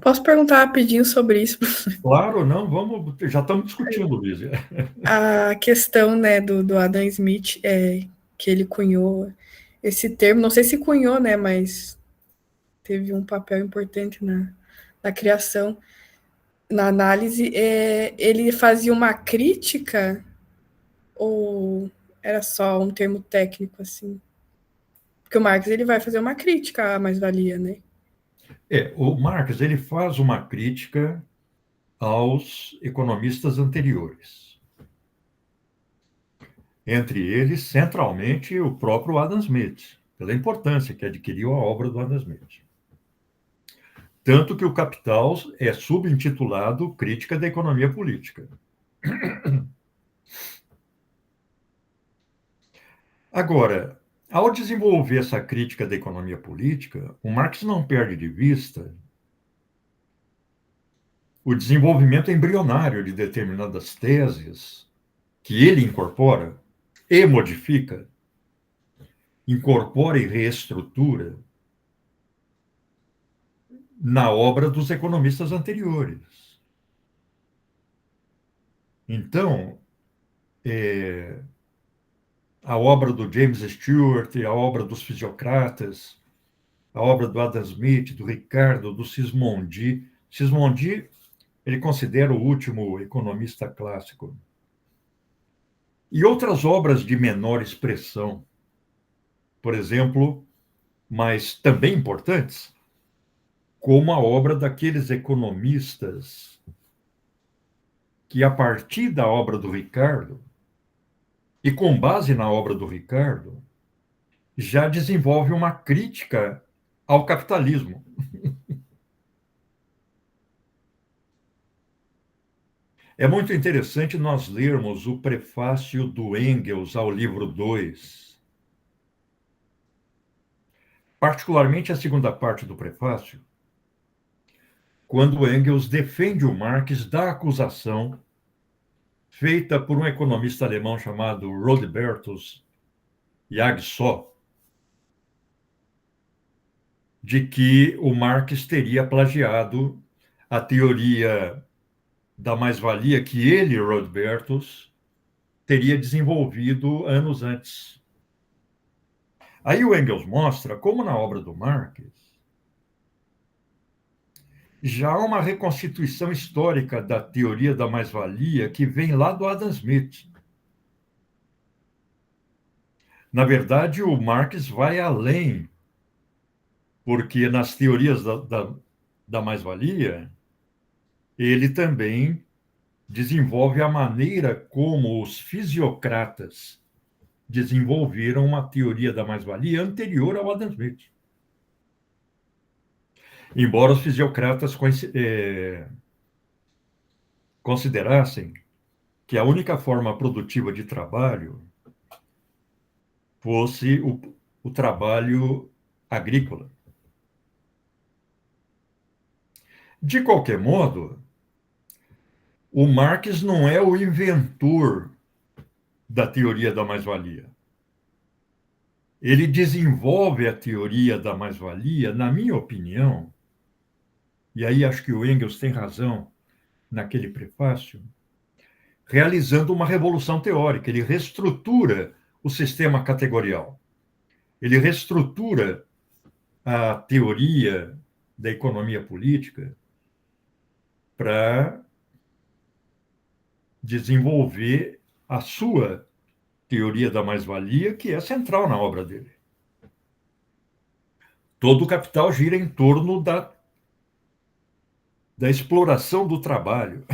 Posso perguntar rapidinho sobre isso? Claro, não, vamos, já estamos discutindo, Luiz. A questão, né, do Adam Smith, que ele cunhou esse termo, não sei se cunhou, né, mas teve um papel importante na criação, na análise. Ele fazia uma crítica ou era só um termo técnico, assim? Porque o Marx ele vai fazer uma crítica à mais-valia, né? O Marx ele faz uma crítica aos economistas anteriores. Entre eles, centralmente, o próprio Adam Smith, pela importância que adquiriu a obra do Adam Smith. Tanto que o Capital é subintitulado Crítica da Economia Política. Agora, ao desenvolver essa crítica da economia política, o Marx não perde de vista o desenvolvimento embrionário de determinadas teses que ele incorpora e modifica, incorpora e reestrutura na obra dos economistas anteriores. Então, a obra do James Stewart, a obra dos fisiocratas, a obra do Adam Smith, do Ricardo, do Sismondi. Sismondi, ele considera o último economista clássico. E outras obras de menor expressão, por exemplo, mas também importantes, como a obra daqueles economistas que, a partir da obra do Ricardo, e com base na obra do Ricardo, já desenvolve uma crítica ao capitalismo. É muito interessante nós lermos o prefácio do Engels ao livro 2, particularmente a segunda parte do prefácio, quando Engels defende o Marx da acusação feita por um economista alemão chamado Rodbertus Jagso, de que o Marx teria plagiado a teoria da mais-valia que ele, Rodbertus, teria desenvolvido anos antes. Aí o Engels mostra como na obra do Marx já há uma reconstituição histórica da teoria da mais-valia que vem lá do Adam Smith. Na verdade, o Marx vai além, porque nas teorias da mais-valia, ele também desenvolve a maneira como os fisiocratas desenvolveram uma teoria da mais-valia anterior ao Adam Smith. Embora os fisiocratas considerassem que a única forma produtiva de trabalho fosse o trabalho agrícola. De qualquer modo, o Marx não é o inventor da teoria da mais-valia. Ele desenvolve a teoria da mais-valia, na minha opinião, e aí acho que o Engels tem razão naquele prefácio, realizando uma revolução teórica. Ele reestrutura o sistema categorial. Ele reestrutura a teoria da economia política para desenvolver a sua teoria da mais-valia, que é central na obra dele. Todo o capital gira em torno da exploração do trabalho,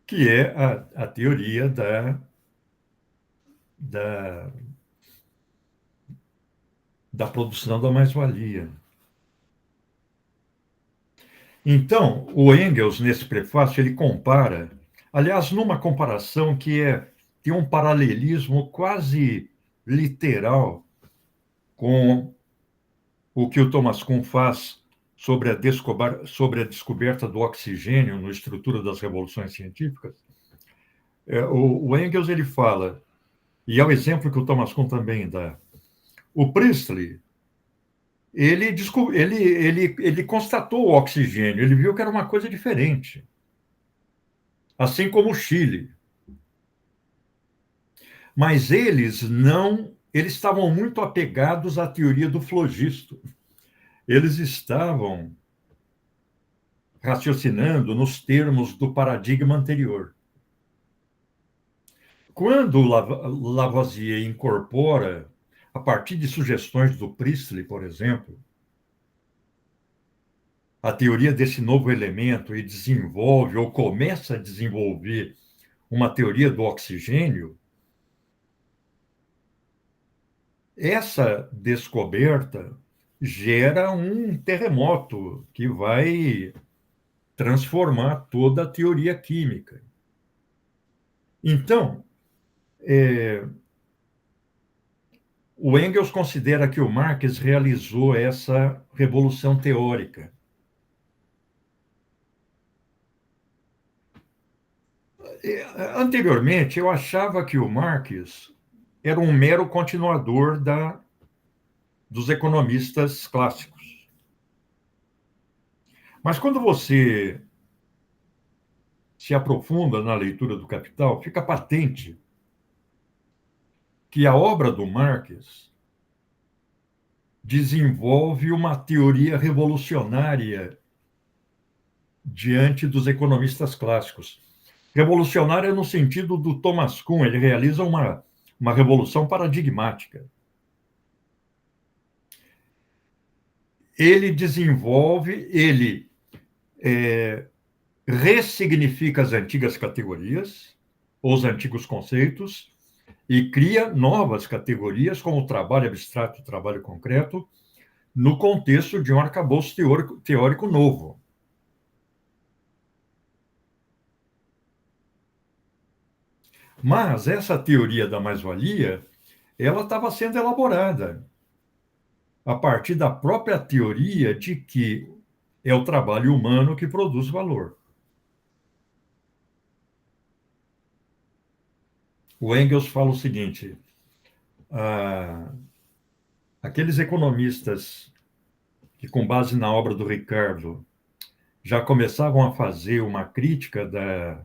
que é a teoria da, da produção da mais-valia. Então, o Engels, nesse prefácio, ele compara, aliás, numa comparação que tem um paralelismo quase literal com o que o Thomas Kuhn faz sobre a descoberta do oxigênio na estrutura das revoluções científicas. O Engels ele fala, e é o exemplo que o Thomas Kuhn também dá, o Priestley ele constatou o oxigênio, ele viu que era uma coisa diferente. Assim como o Chile. Mas eles estavam muito apegados à teoria do flogisto. Eles estavam raciocinando nos termos do paradigma anterior. Quando Lavoisier incorpora, a partir de sugestões do Priestley, por exemplo, a teoria desse novo elemento e desenvolve ou começa a desenvolver uma teoria do oxigênio, essa descoberta gera um terremoto que vai transformar toda a teoria química. Então, o Engels considera que o Marx realizou essa revolução teórica. Anteriormente, eu achava que o Marx era um mero continuador dos economistas clássicos. Mas quando você se aprofunda na leitura do Capital, fica patente que a obra do Marx desenvolve uma teoria revolucionária diante dos economistas clássicos. Revolucionária no sentido do Thomas Kuhn, ele realiza uma revolução paradigmática. Ele ressignifica as antigas categorias, os antigos conceitos, e cria novas categorias, como o trabalho abstrato e o trabalho concreto, no contexto de um arcabouço teórico novo. Mas essa teoria da mais-valia, ela estava sendo elaborada a partir da própria teoria de que é o trabalho humano que produz valor. O Engels fala o seguinte: aqueles economistas que, com base na obra do Ricardo, já começavam a fazer uma crítica da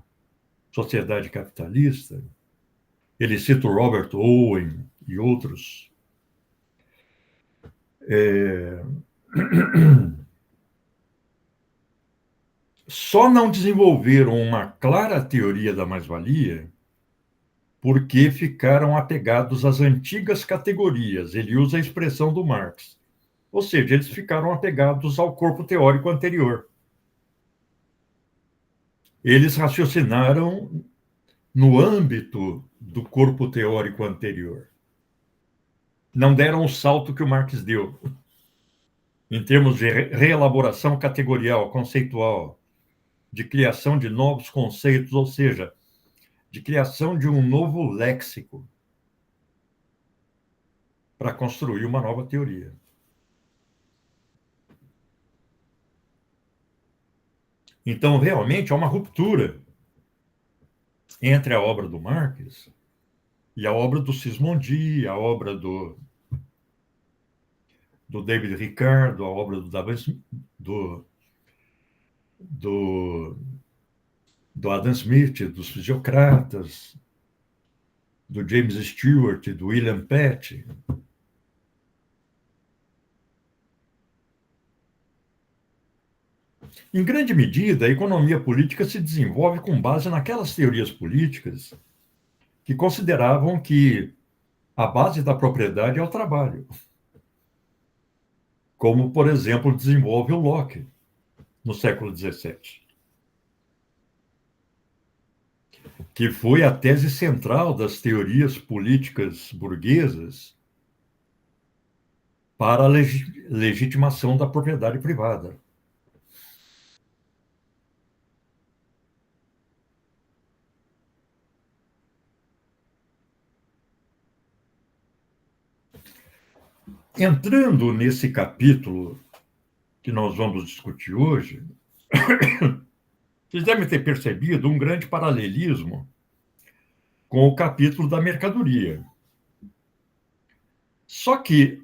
sociedade capitalista, ele cita o Robert Owen e outros, só não desenvolveram uma clara teoria da mais-valia porque ficaram apegados às antigas categorias. Ele usa a expressão do Marx. Ou seja, eles ficaram apegados ao corpo teórico anterior. Eles raciocinaram no âmbito do corpo teórico anterior. Não deram o salto que o Marx deu, em termos de reelaboração categorial, conceitual, de criação de novos conceitos, ou seja, de criação de um novo léxico para construir uma nova teoria. Então, realmente, há uma ruptura entre a obra do Marx e a obra do Sismondi, a obra do David Ricardo, a obra do Adam Smith, dos fisiocratas, do James Stewart, do William Pett. Em grande medida, a economia política se desenvolve com base naquelas teorias políticas que consideravam que a base da propriedade é o trabalho. Como, por exemplo, desenvolve o Locke no século XVII, que foi a tese central das teorias políticas burguesas para a legitimação da propriedade privada. Entrando nesse capítulo que nós vamos discutir hoje, vocês devem ter percebido um grande paralelismo com o capítulo da mercadoria. Só que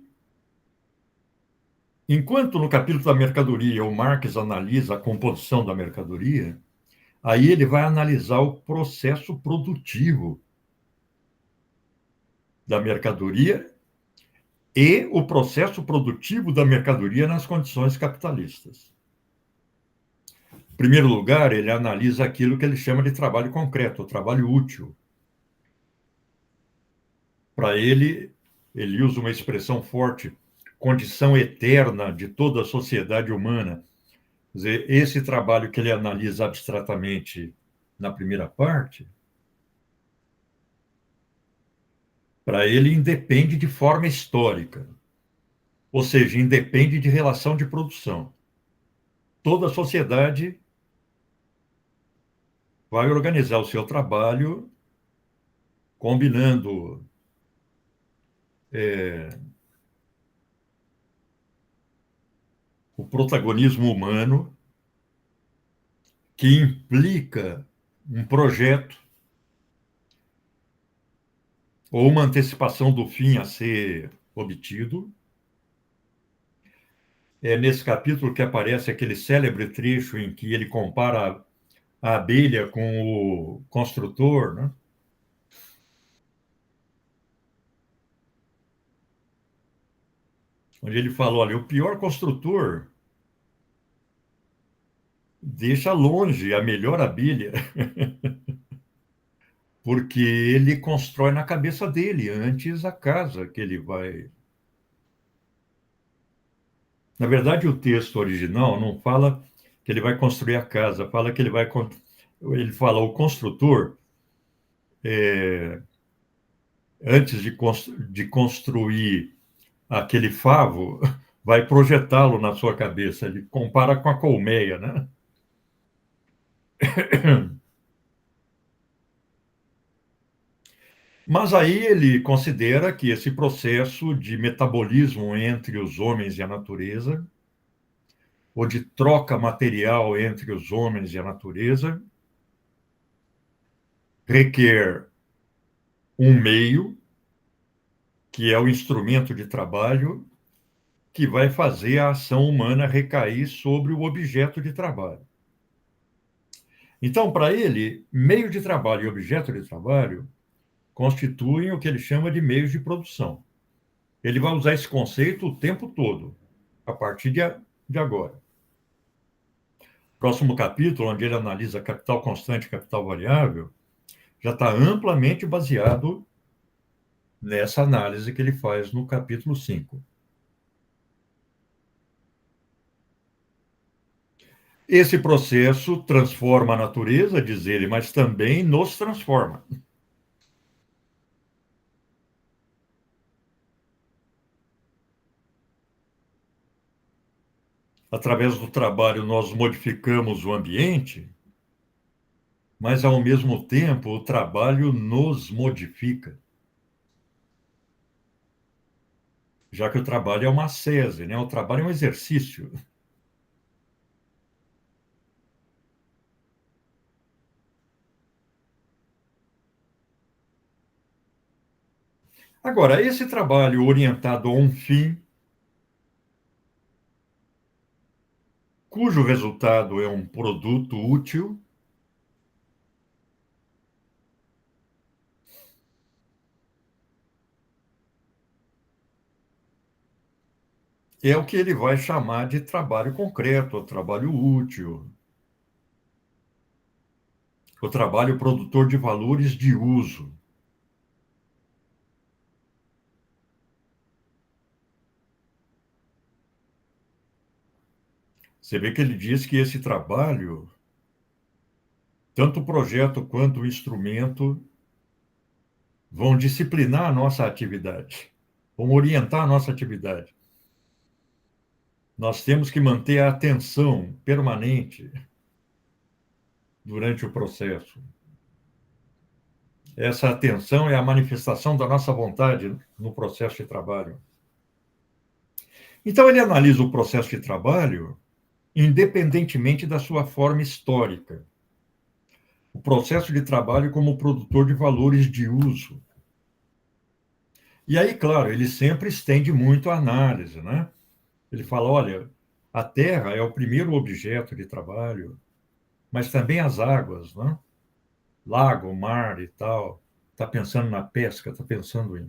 Enquanto no capítulo da mercadoria o Marx analisa a composição da mercadoria, aí ele vai analisar o processo produtivo da mercadoria e o processo produtivo da mercadoria nas condições capitalistas. Em primeiro lugar, ele analisa aquilo que ele chama de trabalho concreto, o trabalho útil. Para ele, ele usa uma expressão forte, condição eterna de toda a sociedade humana. Quer dizer, esse trabalho que ele analisa abstratamente na primeira parte, para ele independe de forma histórica, ou seja, independe de relação de produção. Toda a sociedade vai organizar o seu trabalho combinando o protagonismo humano, que implica um projeto ou uma antecipação do fim a ser obtido. É nesse capítulo que aparece aquele célebre trecho em que ele compara a abelha com o construtor, né? Onde ele fala, olha, o pior construtor deixa longe a melhor abelha, porque ele constrói na cabeça dele antes a casa que ele vai. Na verdade, o texto original não fala que ele vai construir a casa, fala que ele vai. Ele fala, o construtor, antes de construir aquele favo, vai projetá-lo na sua cabeça. Ele compara com a colmeia, né? Mas aí ele considera que esse processo de metabolismo entre os homens e a natureza, ou de troca material entre os homens e a natureza, requer um meio, que é o instrumento de trabalho, que vai fazer a ação humana recair sobre o objeto de trabalho. Então, para ele, meio de trabalho e objeto de trabalho constituem o que ele chama de meios de produção. Ele vai usar esse conceito o tempo todo, a partir de agora. Próximo capítulo, onde ele analisa capital constante e capital variável, já está amplamente baseado nessa análise que ele faz no capítulo 5. Esse processo transforma a natureza, diz ele, mas também nos transforma. Através do trabalho, nós modificamos o ambiente, mas, ao mesmo tempo, o trabalho nos modifica. Já que o trabalho é uma ascese, né? O trabalho é um exercício. Agora, esse trabalho orientado a um fim, cujo resultado é um produto útil, é o que ele vai chamar de trabalho concreto, o trabalho útil, o trabalho produtor de valores de uso. Você vê que ele diz que esse trabalho, tanto o projeto quanto o instrumento, vão disciplinar a nossa atividade, vão orientar a nossa atividade. Nós temos que manter a atenção permanente durante o processo. Essa atenção é a manifestação da nossa vontade no processo de trabalho. Então, ele analisa o processo de trabalho independentemente da sua forma histórica. O processo de trabalho como produtor de valores de uso. E aí, claro, ele sempre estende muito a análise, né? Ele fala, olha, a terra é o primeiro objeto de trabalho, mas também as águas, né? Lago, mar e tal. Está pensando na pesca, está pensando em...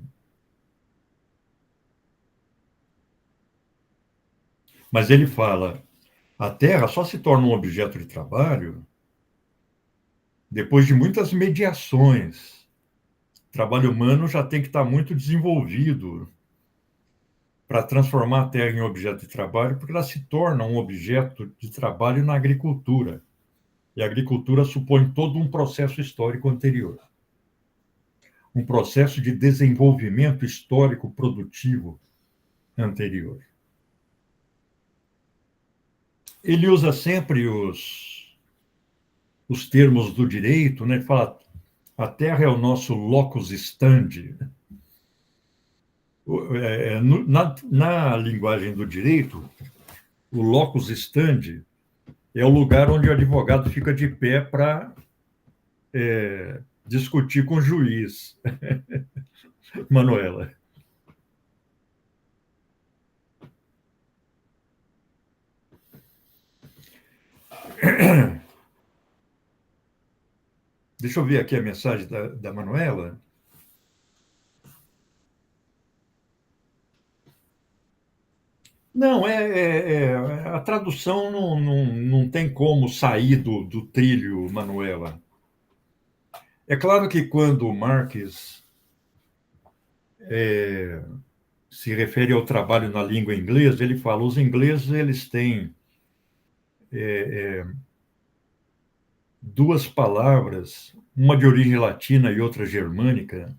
Mas ele fala, a terra só se torna um objeto de trabalho depois de muitas mediações. O trabalho humano já tem que estar muito desenvolvido para transformar a terra em objeto de trabalho, porque ela se torna um objeto de trabalho na agricultura. E a agricultura supõe todo um processo histórico anterior, um processo de desenvolvimento histórico produtivo anterior. Ele usa sempre os termos do direito, né? Ele fala, a terra é o nosso locus standi. Na linguagem do direito, o locus standi é o lugar onde o advogado fica de pé para discutir com o juiz. Manuela. Deixa eu ver aqui a mensagem da Manuela. Não, a tradução não tem como sair do trilho, Manuela. É claro que quando o Marx se refere ao trabalho na língua inglesa, ele fala, os ingleses eles têm duas palavras, uma de origem latina e outra germânica,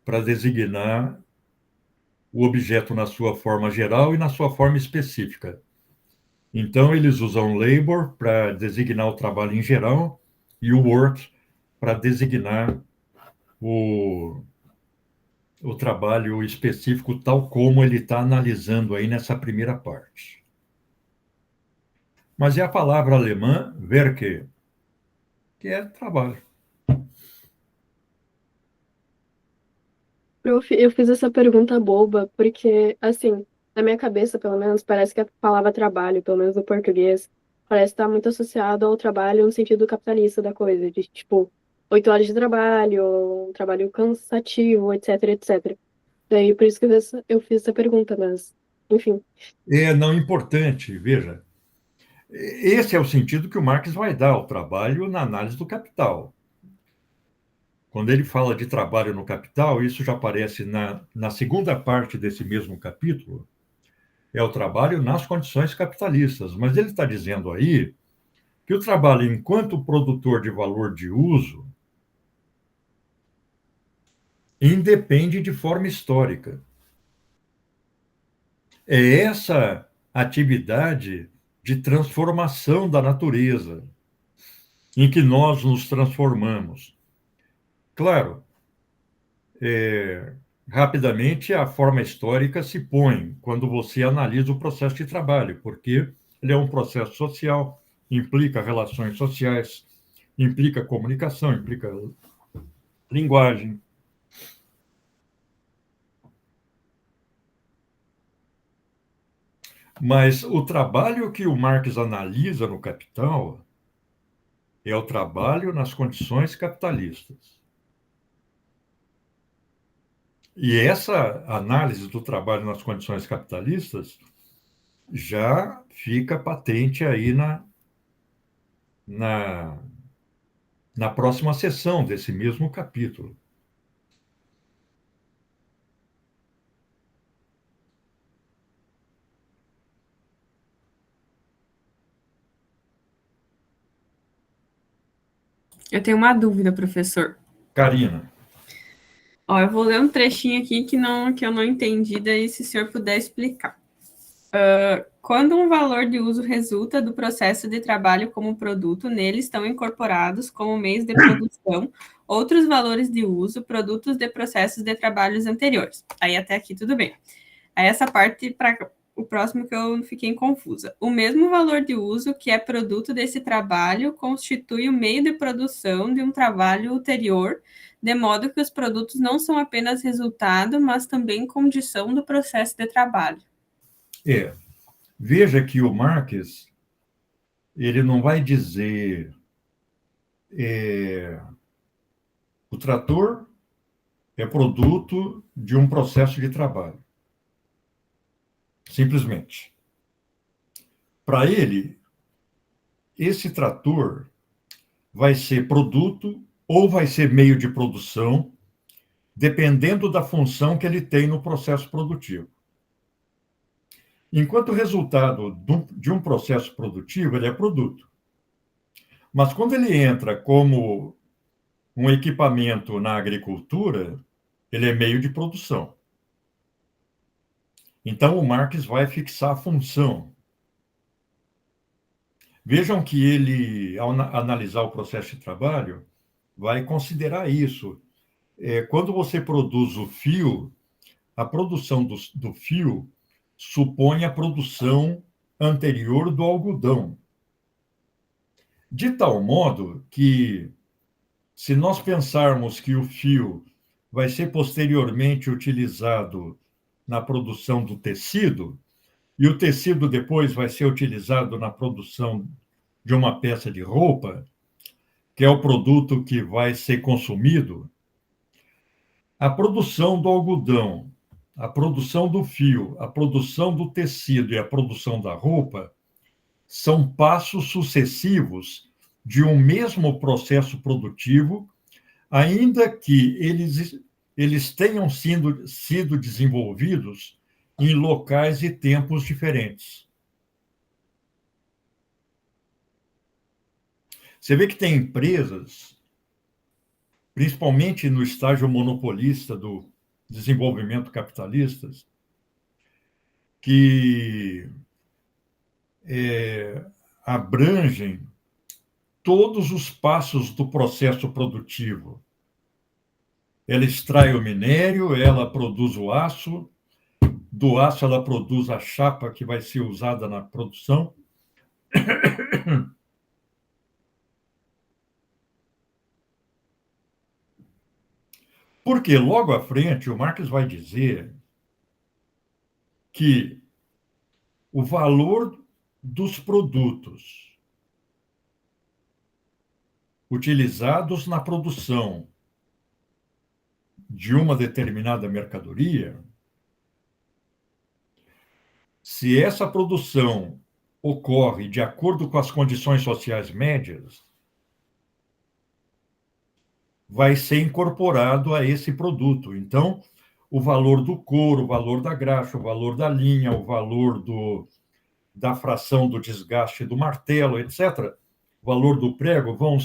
para designar o objeto na sua forma geral e na sua forma específica. Então, eles usam labor para designar o trabalho em geral e o work para designar o trabalho específico, tal como ele está analisando aí nessa primeira parte. Mas é a palavra alemã, Werke, que é trabalho. Eu fiz essa pergunta boba porque, assim, na minha cabeça, pelo menos, parece que a palavra trabalho, pelo menos no português, parece estar muito associado ao trabalho no sentido capitalista da coisa, de tipo, 8 horas de trabalho, um trabalho cansativo, etc, etc. Daí, por isso que eu fiz essa pergunta, mas, enfim. É não importante, veja. Esse é o sentido que o Marx vai dar ao trabalho na análise do capital. Quando ele fala de trabalho no capital, isso já aparece na segunda parte desse mesmo capítulo, é o trabalho nas condições capitalistas. Mas ele está dizendo aí que o trabalho enquanto produtor de valor de uso independe de forma histórica. É essa atividade de transformação da natureza em que nós nos transformamos. Claro, rapidamente a forma histórica se põe quando você analisa o processo de trabalho, porque ele é um processo social, implica relações sociais, implica comunicação, implica linguagem. Mas o trabalho que o Marx analisa no Capital é o trabalho nas condições capitalistas. E essa análise do trabalho nas condições capitalistas já fica patente aí na, na próxima sessão desse mesmo capítulo. Eu tenho uma dúvida, professor. Karina. Ó, eu vou ler um trechinho aqui que eu não entendi, daí se o senhor puder explicar. Quando um valor de uso resulta do processo de trabalho como produto, nele estão incorporados como meios de produção outros valores de uso, produtos de processos de trabalhos anteriores. Aí até aqui tudo bem. Aí essa parte, para o próximo que eu fiquei confusa. O mesmo valor de uso que é produto desse trabalho constitui o meio de produção de um trabalho ulterior, de modo que os produtos não são apenas resultado, mas também condição do processo de trabalho. Veja que o Marx, ele não vai dizer o trator é produto de um processo de trabalho. Simplesmente. Para ele, esse trator vai ser produto ou vai ser meio de produção, dependendo da função que ele tem no processo produtivo. Enquanto resultado de um processo produtivo, ele é produto. Mas quando ele entra como um equipamento na agricultura, ele é meio de produção. Então, o Marx vai fixar a função. Vejam que ele, ao analisar o processo de trabalho, vai considerar isso. Quando você produz o fio, a produção do fio supõe a produção anterior do algodão. De tal modo que, se nós pensarmos que o fio vai ser posteriormente utilizado na produção do tecido, e o tecido depois vai ser utilizado na produção de uma peça de roupa, que é o produto que vai ser consumido, a produção do algodão, a produção do fio, a produção do tecido e a produção da roupa são passos sucessivos de um mesmo processo produtivo, ainda que eles tenham sido desenvolvidos em locais e tempos diferentes. Você vê que tem empresas, principalmente no estágio monopolista do desenvolvimento capitalista, que abrangem todos os passos do processo produtivo. Ela extrai o minério, ela produz o aço, do aço ela produz a chapa que vai ser usada na produção. Porque logo à frente o Marx vai dizer que o valor dos produtos utilizados na produção de uma determinada mercadoria, se essa produção ocorre de acordo com as condições sociais médias, vai ser incorporado a esse produto. Então, o valor do couro, o valor da graxa, o valor da linha, o valor da fração do desgaste do martelo, etc., o valor do prego, vão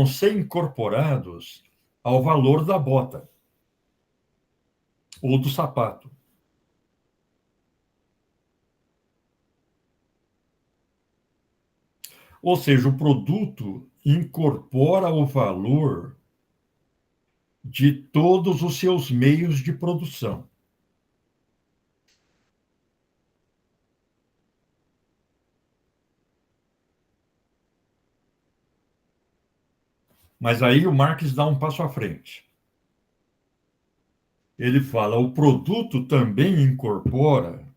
ser incorporados ao valor da bota ou do sapato. Ou seja, o produto incorpora o valor de todos os seus meios de produção. Mas aí o Marx dá um passo à frente. Ele fala, o produto também incorpora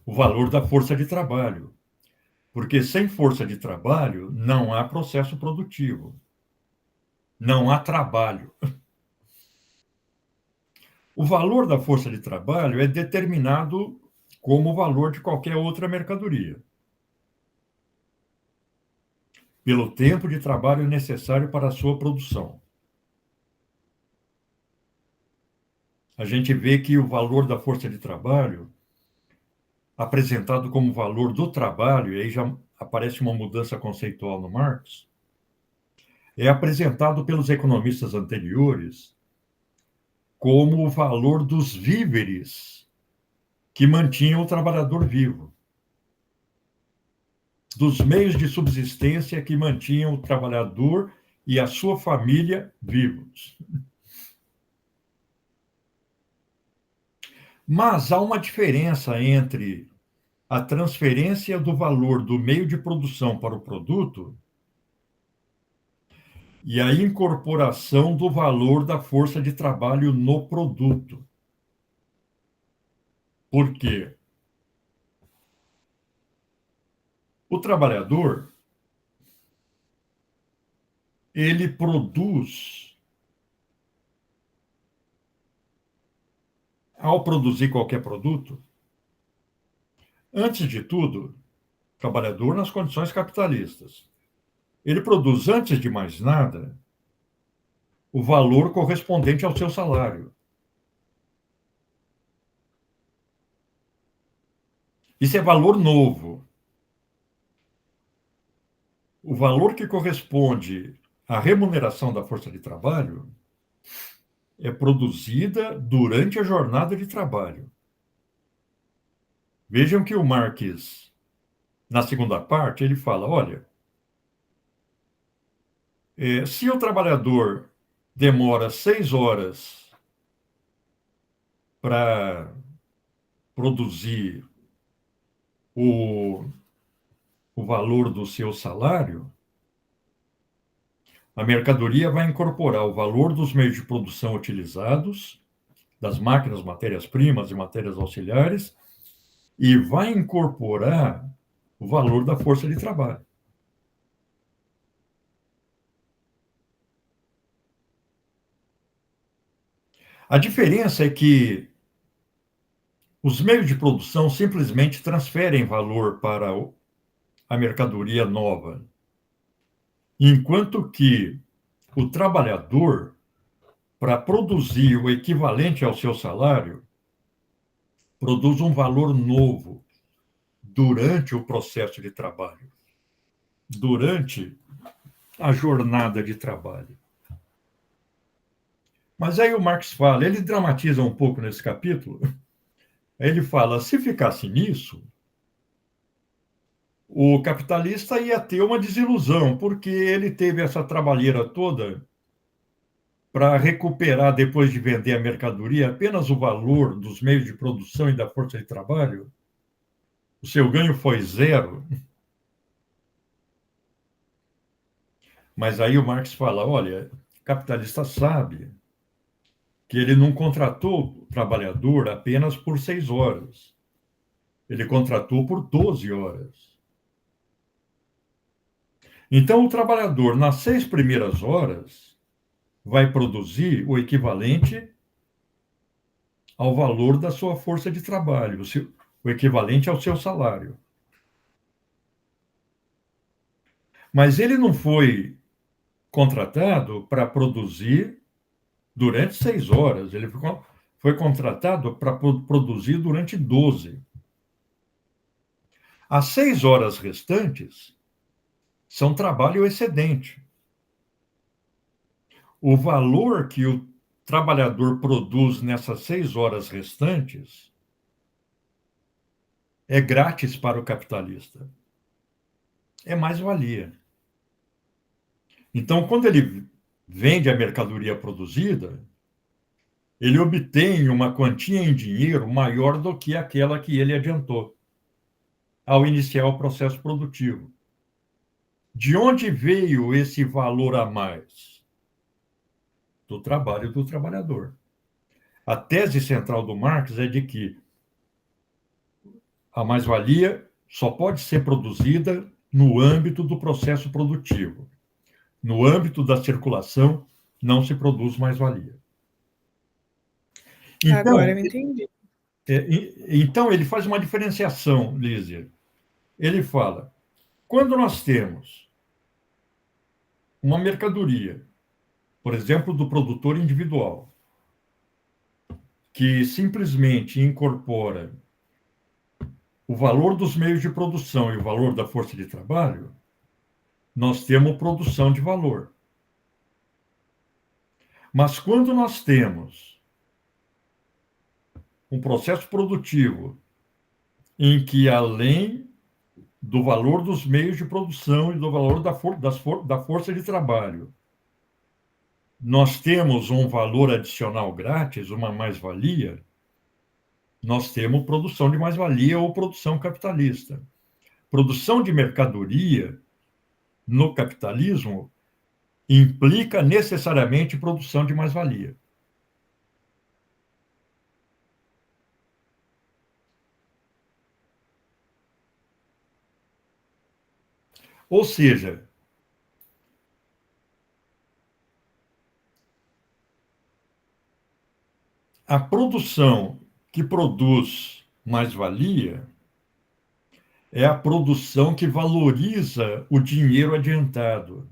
o valor da força de trabalho. Porque sem força de trabalho não há processo produtivo. Não há trabalho. O valor da força de trabalho é determinado como o valor de qualquer outra mercadoria. Pelo tempo de trabalho necessário para a sua produção. A gente vê que o valor da força de trabalho, apresentado como valor do trabalho, e aí já aparece uma mudança conceitual no Marx, é apresentado pelos economistas anteriores como o valor dos víveres que mantinham o trabalhador vivo, dos meios de subsistência que mantinham o trabalhador e a sua família vivos. Mas há uma diferença entre a transferência do valor do meio de produção para o produto e a incorporação do valor da força de trabalho no produto. Por quê? O trabalhador, ele produz, ao produzir qualquer produto, antes de tudo, trabalhador nas condições capitalistas, ele produz, antes de mais nada, o valor correspondente ao seu salário. Isso é valor novo. O valor que corresponde à remuneração da força de trabalho é produzida durante a jornada de trabalho. Vejam que o Marx, na segunda parte, ele fala, olha, se o trabalhador demora 6 horas para produzir o valor do seu salário, a mercadoria vai incorporar o valor dos meios de produção utilizados, das máquinas, matérias-primas e matérias auxiliares, e vai incorporar o valor da força de trabalho. A diferença é que os meios de produção simplesmente transferem valor para a mercadoria nova, enquanto que o trabalhador, para produzir o equivalente ao seu salário, produz um valor novo durante o processo de trabalho, durante a jornada de trabalho. Mas aí o Marx fala, ele dramatiza um pouco nesse capítulo, ele fala, se ficasse nisso, o capitalista ia ter uma desilusão, porque ele teve essa trabalheira toda para recuperar, depois de vender a mercadoria, apenas o valor dos meios de produção e da força de trabalho. O seu ganho foi 0. Mas aí o Marx fala, olha, o capitalista sabe que ele não contratou o trabalhador apenas por 6 horas. Ele contratou por 12 horas. Então, o trabalhador, nas 6 primeiras horas, vai produzir o equivalente ao valor da sua força de trabalho, o equivalente ao seu salário. Mas ele não foi contratado para produzir durante 6 horas, ele foi contratado para produzir durante 12. As 6 horas restantes são trabalho excedente. O valor que o trabalhador produz nessas 6 horas restantes é grátis para o capitalista. É mais-valia. Então, quando ele vende a mercadoria produzida, ele obtém uma quantia em dinheiro maior do que aquela que ele adiantou ao iniciar o processo produtivo. De onde veio esse valor a mais? Do trabalho do trabalhador. A tese central do Marx é de que a mais-valia só pode ser produzida no âmbito do processo produtivo. No âmbito da circulação, não se produz mais-valia. Então, agora eu entendi. Então, ele faz uma diferenciação, Lízia. Ele fala, quando nós temos uma mercadoria, por exemplo, do produtor individual, que simplesmente incorpora o valor dos meios de produção e o valor da força de trabalho, nós temos produção de valor. Mas quando nós temos um processo produtivo em que, além do valor dos meios de produção e do valor da força de trabalho, nós temos um valor adicional grátis, uma mais-valia, nós temos produção de mais-valia ou produção capitalista. Produção de mercadoria no capitalismo implica necessariamente produção de mais-valia. Ou seja, a produção que produz mais-valia é a produção que valoriza o dinheiro adiantado.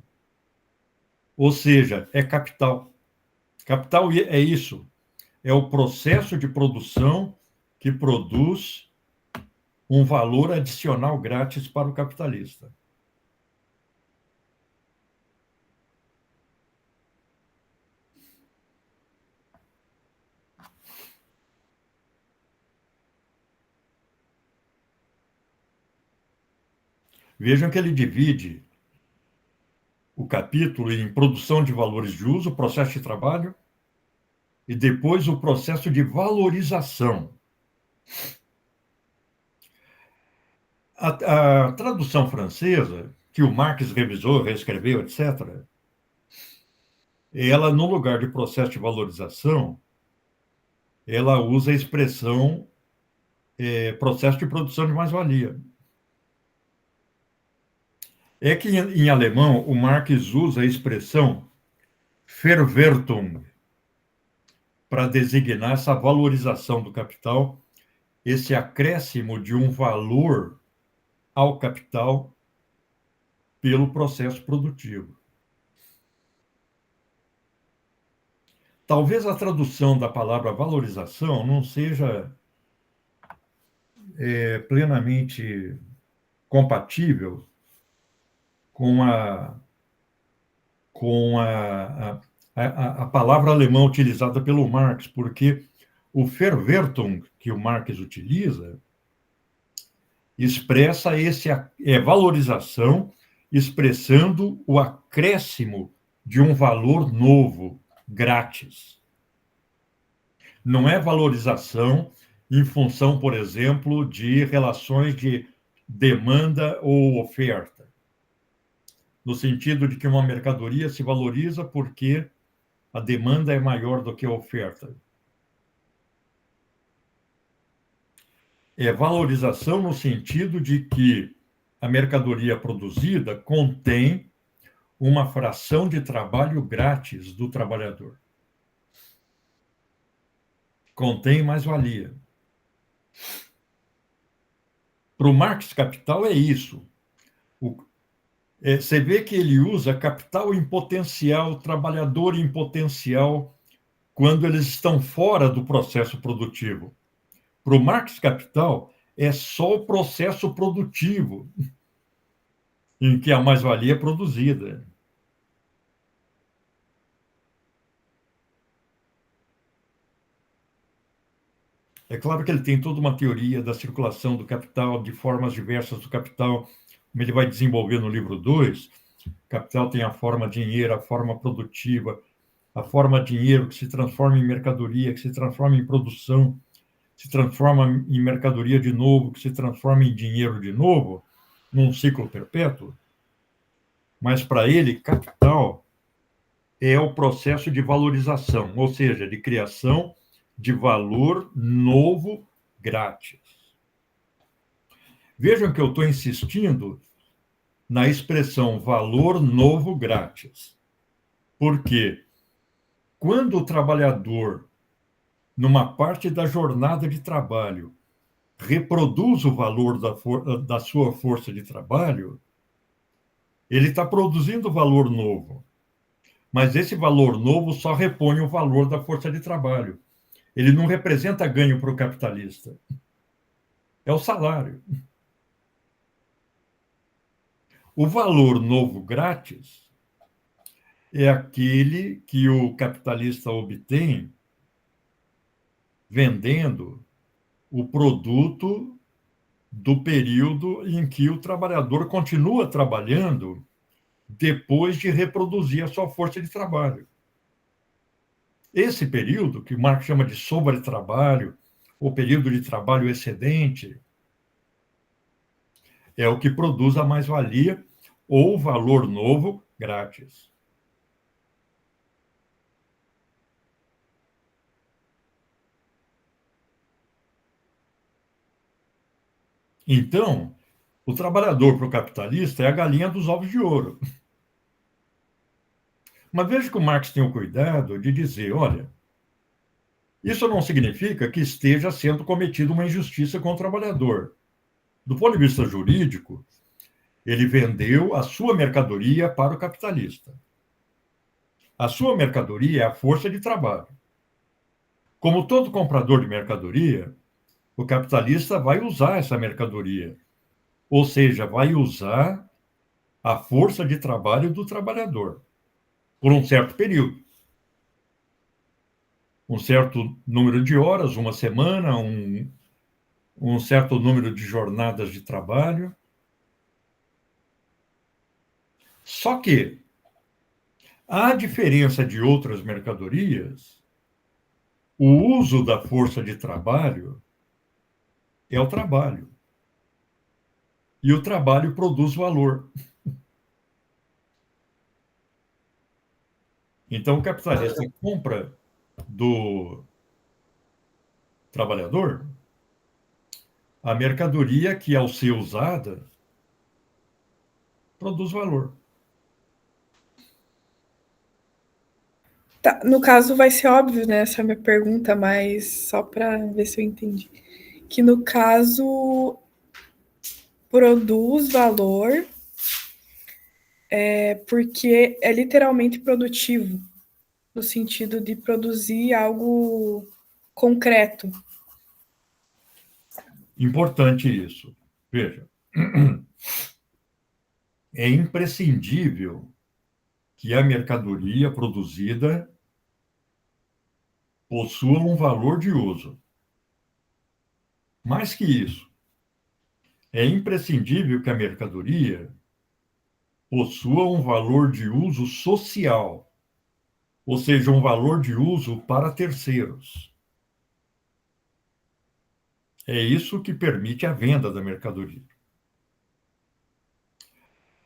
Ou seja, é capital. Capital é isso. É o processo de produção que produz um valor adicional grátis para o capitalista. Vejam que ele divide o capítulo em produção de valores de uso, processo de trabalho, e depois o processo de valorização. A tradução francesa, que o Marx revisou, reescreveu, etc., ela, no lugar de processo de valorização, ela usa a expressão processo de produção de mais-valia. É que, em alemão, o Marx usa a expressão Verwertung para designar essa valorização do capital, esse acréscimo de um valor ao capital pelo processo produtivo. Talvez a tradução da palavra valorização não seja plenamente compatível com a palavra alemã utilizada pelo Marx, porque o Verwertung que o Marx utiliza expressa valorização, expressando o acréscimo de um valor novo, grátis. Não é valorização em função, por exemplo, de relações de demanda ou oferta, no sentido de que uma mercadoria se valoriza porque a demanda é maior do que a oferta. É valorização no sentido de que a mercadoria produzida contém uma fração de trabalho grátis do trabalhador. Contém mais-valia. Para o Marx, capital é isso. Você vê que ele usa capital em potencial, trabalhador em potencial, quando eles estão fora do processo produtivo. Para o Marx, capital é só o processo produtivo em que a mais-valia é produzida. É claro que ele tem toda uma teoria da circulação do capital, de formas diversas do capital, como ele vai desenvolver no livro 2. Capital tem a forma dinheiro, a forma produtiva, a forma dinheiro que se transforma em mercadoria, que se transforma em produção, se transforma em mercadoria de novo, que se transforma em dinheiro de novo, num ciclo perpétuo. Mas para ele, capital é o processo de valorização, ou seja, de criação de valor novo grátis. Vejam que eu estou insistindo na expressão valor novo grátis. Porque quando o trabalhador, numa parte da jornada de trabalho, reproduz o valor da sua força de trabalho, ele está produzindo valor novo. Mas esse valor novo só repõe o valor da força de trabalho. Ele não representa ganho para o capitalista. É o salário. O valor novo grátis é aquele que o capitalista obtém vendendo o produto do período em que o trabalhador continua trabalhando depois de reproduzir a sua força de trabalho. Esse período, que Marx chama de sobretrabalho, ou período de trabalho excedente, é o que produz a mais-valia ou valor novo grátis. Então, O trabalhador para o capitalista é a galinha dos ovos de ouro. Mas veja que o Marx tem o cuidado de dizer, olha, isso não significa que esteja sendo cometida uma injustiça com o trabalhador. Do ponto de vista jurídico, ele vendeu a sua mercadoria para o capitalista. A sua mercadoria é a força de trabalho. Como todo comprador de mercadoria, o capitalista vai usar essa mercadoria, ou seja, vai usar a força de trabalho do trabalhador por um certo período. Um certo número de horas, uma semana, um certo número de jornadas de trabalho. Só que, à diferença de outras mercadorias, o uso da força de trabalho é o trabalho. E o trabalho produz valor. Então, o capitalista compra do trabalhador a mercadoria que, ao ser usada, produz valor. Tá, no caso vai ser óbvio, né, essa minha pergunta, mas só para ver se eu entendi. Que no caso produz valor porque é literalmente produtivo, no sentido de produzir algo concreto. Importante isso. Veja, é imprescindível que a mercadoria produzida possua um valor de uso. Mais que isso, é imprescindível que a mercadoria possua um valor de uso social, ou seja, um valor de uso para terceiros. É isso que permite a venda da mercadoria.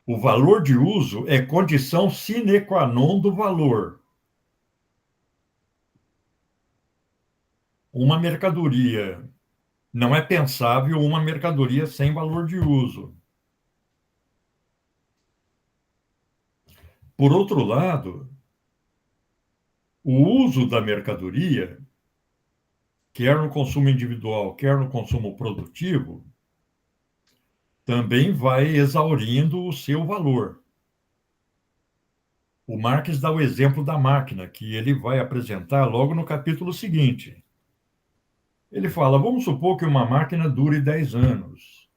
O valor de uso é condição sine qua non do valor. Uma mercadoria não é pensável uma mercadoria sem valor de uso. Por outro lado, o uso da mercadoria, quer no consumo individual, quer no consumo produtivo, também vai exaurindo o seu valor. O Marx dá o exemplo da máquina, que ele vai apresentar logo no capítulo seguinte. Ele fala, vamos supor que uma máquina dure 10 anos.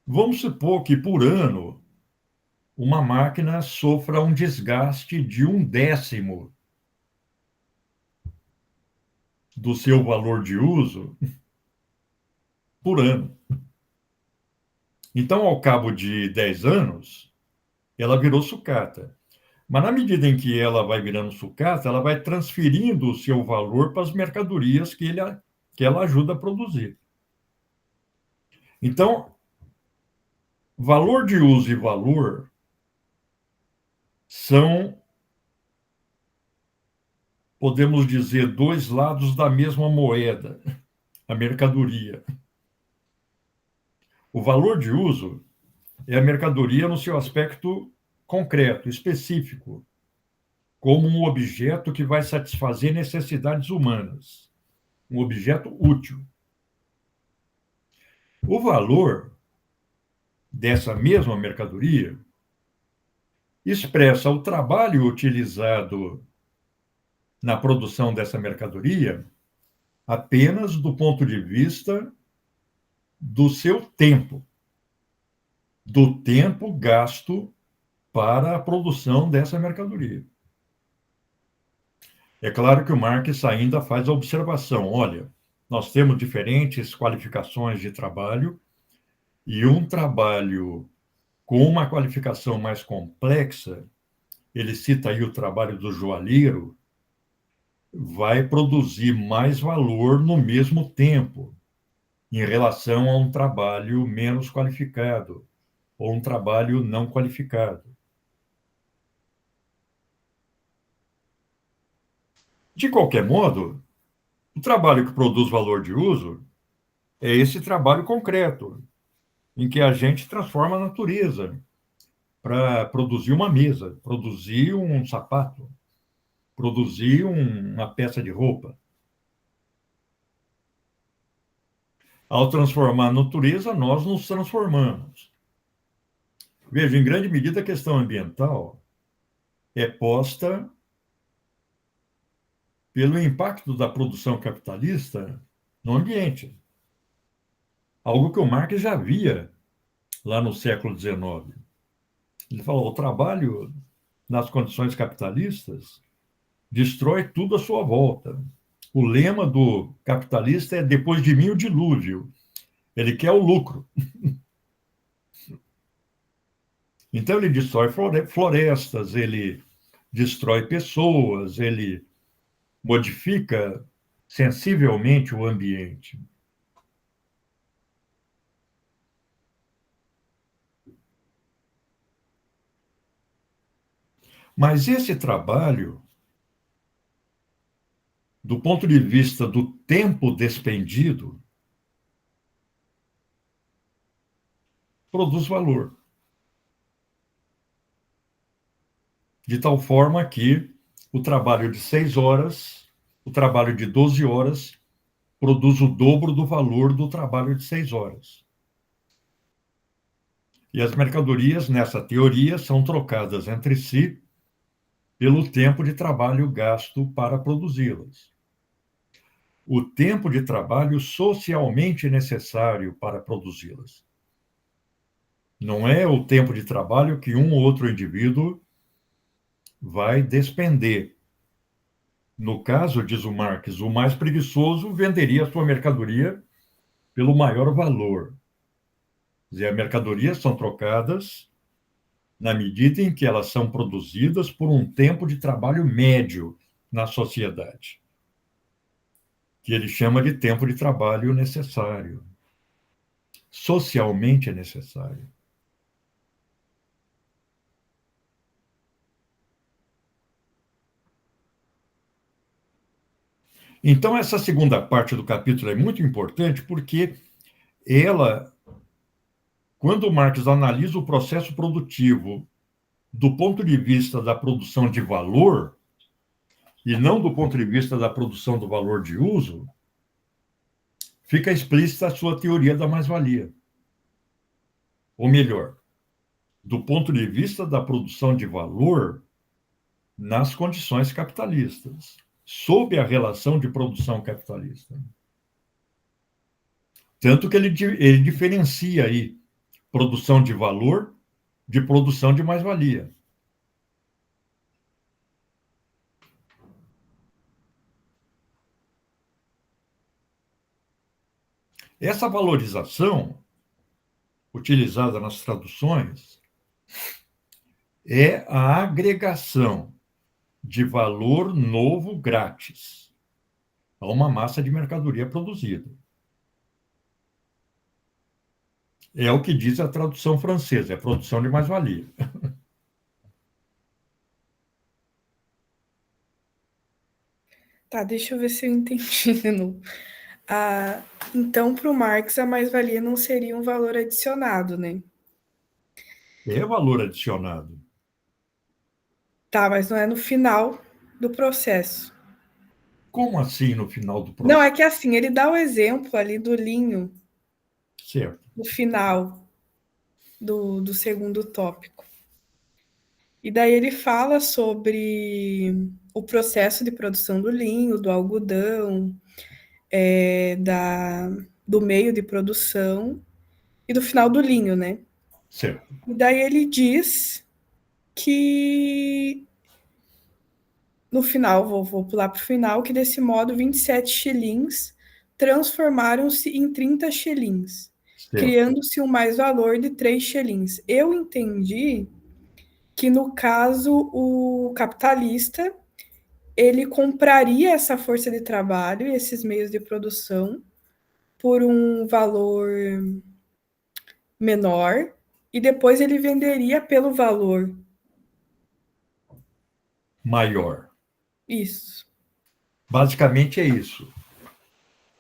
Vamos supor que, por ano, uma máquina sofra um desgaste de 1/10 do seu valor de uso por ano. Então, ao cabo de 10 anos, ela virou sucata. Mas na medida em que ela vai virando sucata, ela vai transferindo o seu valor para as mercadorias que ela ajuda a produzir. Então, valor de uso e valor são, podemos dizer, dois lados da mesma moeda, a mercadoria. O valor de uso é a mercadoria no seu aspecto concreto, específico, como um objeto que vai satisfazer necessidades humanas, um objeto útil. O valor dessa mesma mercadoria expressa o trabalho utilizado na produção dessa mercadoria apenas do ponto de vista do seu tempo, do tempo gasto para a produção dessa mercadoria. É claro que o Marx ainda faz a observação, olha, nós temos diferentes qualificações de trabalho e um trabalho com uma qualificação mais complexa, ele cita aí o trabalho do joalheiro, vai produzir mais valor no mesmo tempo, em relação a um trabalho menos qualificado, ou um trabalho não qualificado. De qualquer modo, o trabalho que produz valor de uso É esse trabalho concreto, em que a gente transforma a natureza para produzir uma mesa, produzir um sapato, produzir uma peça de roupa. Ao transformar a natureza, nós nos transformamos. Veja, em grande medida, a questão ambiental é posta pelo impacto da produção capitalista no ambiente. Algo que o Marx já via lá no século XIX. Ele falou: o trabalho nas condições capitalistas destrói tudo à sua volta. O lema do capitalista é: depois de mim o dilúvio. Ele quer o lucro. Então, ele destrói florestas, ele destrói pessoas, ele modifica sensivelmente o ambiente. Mas esse trabalho, do ponto de vista do tempo despendido, produz valor. De tal forma que o trabalho de 6 horas, o trabalho de 12 horas, produz o dobro do valor do trabalho de 6 horas. E as mercadorias, nessa teoria, são trocadas entre si pelo tempo de trabalho gasto para produzi-las. O tempo de trabalho socialmente necessário para produzi-las. Não é o tempo de trabalho que um ou outro indivíduo vai despender. No caso, diz o Marx, o mais preguiçoso venderia a sua mercadoria pelo maior valor. Quer dizer, as mercadorias são trocadas na medida em que elas são produzidas por um tempo de trabalho médio na sociedade, que ele chama de tempo de trabalho necessário, socialmente necessário. Então, essa segunda parte do capítulo é muito importante porque ela, quando o Marx analisa o processo produtivo do ponto de vista da produção de valor, e não do ponto de vista da produção do valor de uso, fica explícita a sua teoria da mais-valia. Ou melhor, do ponto de vista da produção de valor nas condições capitalistas, sob a relação de produção capitalista. Tanto que ele diferencia aí produção de valor de produção de mais-valia. Essa valorização, utilizada nas traduções, é a agregação de valor novo grátis a uma massa de mercadoria produzida. É o que diz a tradução francesa, é a produção de mais-valia. Tá, deixa eu ver se eu entendi de novo. Então, para o Marx, a mais-valia não seria um valor adicionado, né? É valor adicionado. Tá, mas não é no final do processo. Como assim no final do Não, é processo? que assim, ele dá o exemplo ali do linho Certo. no final do segundo tópico. E daí ele fala sobre o processo de produção do linho, do algodão, do meio de produção e do final do linho, né? Certo. E daí ele diz que no final, vou pular para o final, que desse modo 27 shillings transformaram-se em 30 shillings, Certo. criando-se um mais-valor de 3 shillings. Eu entendi que, no caso, o capitalista ele compraria essa força de trabalho e esses meios de produção por um valor menor e depois ele venderia pelo valor Maior. isso. Basicamente é isso.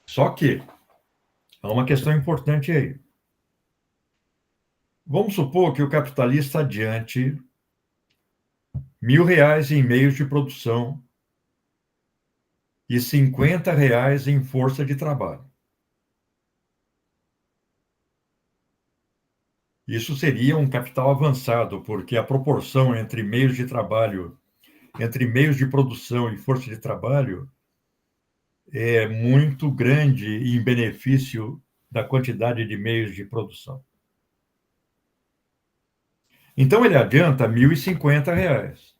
Só que há uma questão importante aí. Vamos supor que o capitalista adiante R$ 1.000 em meios de produção e R$ 50 em força de trabalho. Isso seria um capital avançado, porque a proporção entre meios de trabalho, entre meios de produção e força de trabalho é muito grande em benefício da quantidade de meios de produção. Então ele adianta R$ 1.050.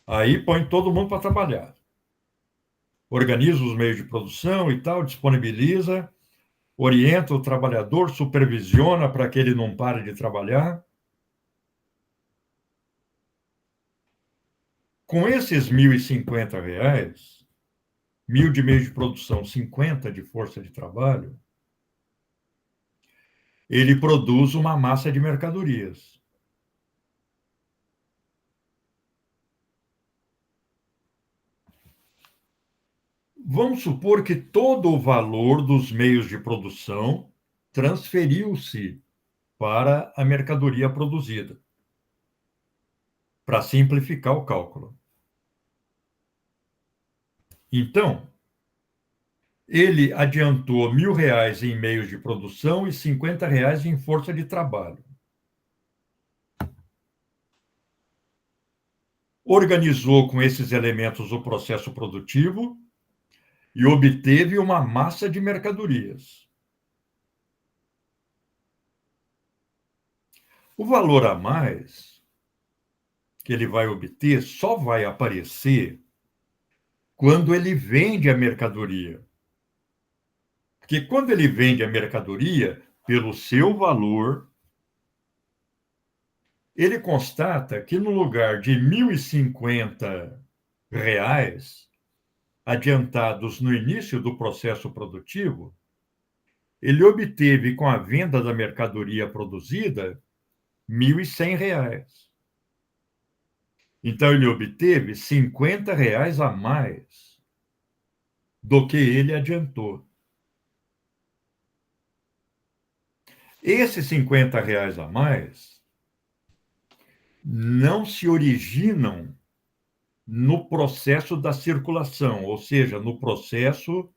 Aí põe todo mundo para trabalhar. Organiza os meios de produção e tal, disponibiliza, orienta o trabalhador, supervisiona para que ele não pare de trabalhar. Com esses R$ 1.050, 1.000 de meios de produção, 50 de força de trabalho, ele produz uma massa de mercadorias. Vamos supor que todo o valor dos meios de produção transferiu-se para a mercadoria produzida, para simplificar o cálculo. Então, ele adiantou R$ 1.000 em meios de produção e R$ 50 em força de trabalho. Organizou com esses elementos o processo produtivo e obteve uma massa de mercadorias. O valor a mais que ele vai obter só vai aparecer quando ele vende a mercadoria. Porque quando ele vende a mercadoria, pelo seu valor, ele constata que no lugar de R$ 1.050 adiantados no início do processo produtivo, ele obteve com a venda da mercadoria produzida R$ 1.100. Então ele obteve R$ 50 a mais do que ele adiantou. Esses R$ 50 a mais não se originam no processo da circulação, ou seja, no processo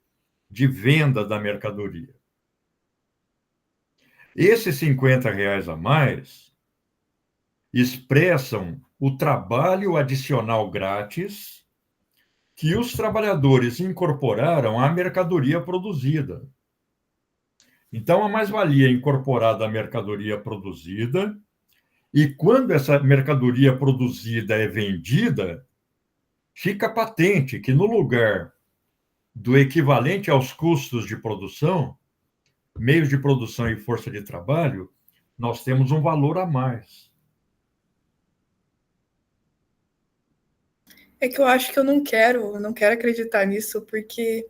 de venda da mercadoria. Esses R$ 50 a mais expressam o trabalho adicional grátis que os trabalhadores incorporaram à mercadoria produzida. Então, a mais-valia incorporada à mercadoria produzida, e quando essa mercadoria produzida é vendida, fica patente que no lugar do equivalente aos custos de produção, meios de produção e força de trabalho, nós temos um valor a mais. É que eu acho que eu não quero acreditar nisso, porque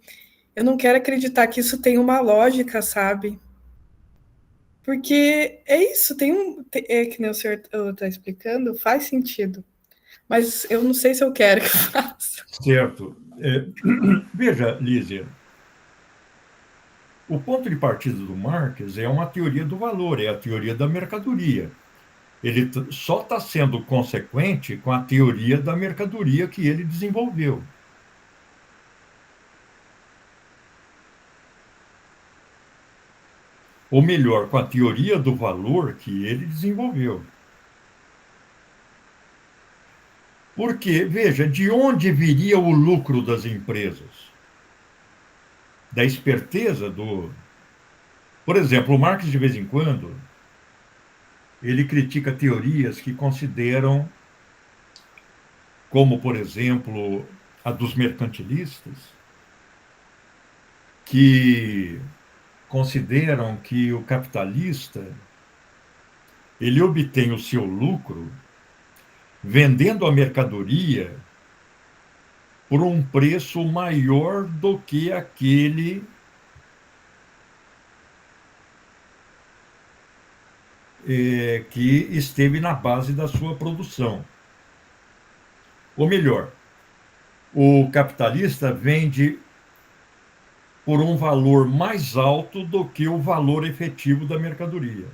eu não quero acreditar que isso tem uma lógica, sabe? Porque é isso, é que nem o senhor está explicando, faz sentido. Mas eu não sei se eu quero que faça. Certo. Veja, Lísia, o ponto de partida do Marx é uma teoria do valor, é a teoria da mercadoria. Ele só está sendo consequente com a teoria da mercadoria que ele desenvolveu. Ou melhor, com a teoria do valor que ele desenvolveu. Porque, veja, de onde viria o lucro das empresas? Da esperteza do... Por exemplo, o Marx, de vez em quando, ele critica teorias que consideram, como, por exemplo, a dos mercantilistas, que consideram que o capitalista ele obtém o seu lucro vendendo a mercadoria por um preço maior do que aquele que esteve na base da sua produção. Ou melhor, o capitalista vende por um valor mais alto do que o valor efetivo da mercadoria.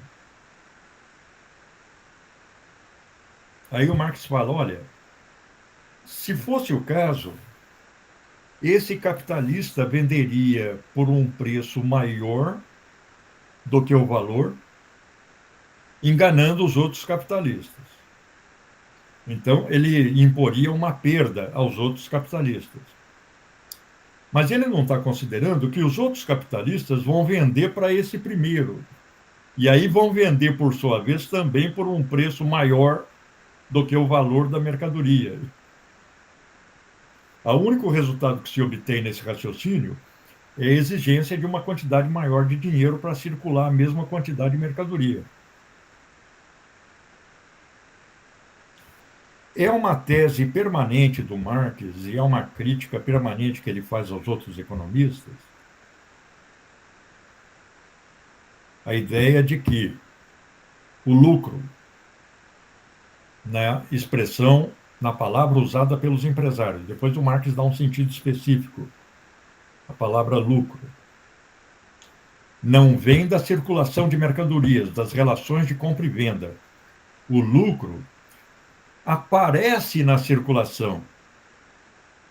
Aí o Marx fala, olha, se fosse o caso, esse capitalista venderia por um preço maior do que o valor, enganando os outros capitalistas. Então, ele imporia uma perda aos outros capitalistas. Mas ele não está considerando que os outros capitalistas vão vender para esse primeiro. E aí vão vender, por sua vez, também por um preço maior do que o valor da mercadoria. O único resultado que se obtém nesse raciocínio é a exigência de uma quantidade maior de dinheiro para circular a mesma quantidade de mercadoria. É uma tese permanente do Marx e é uma crítica permanente que ele faz aos outros economistas, a ideia de que o lucro, na expressão, na palavra usada pelos empresários, depois o Marx dá um sentido específico, a palavra lucro, não vem da circulação de mercadorias, das relações de compra e venda. O lucro aparece na circulação,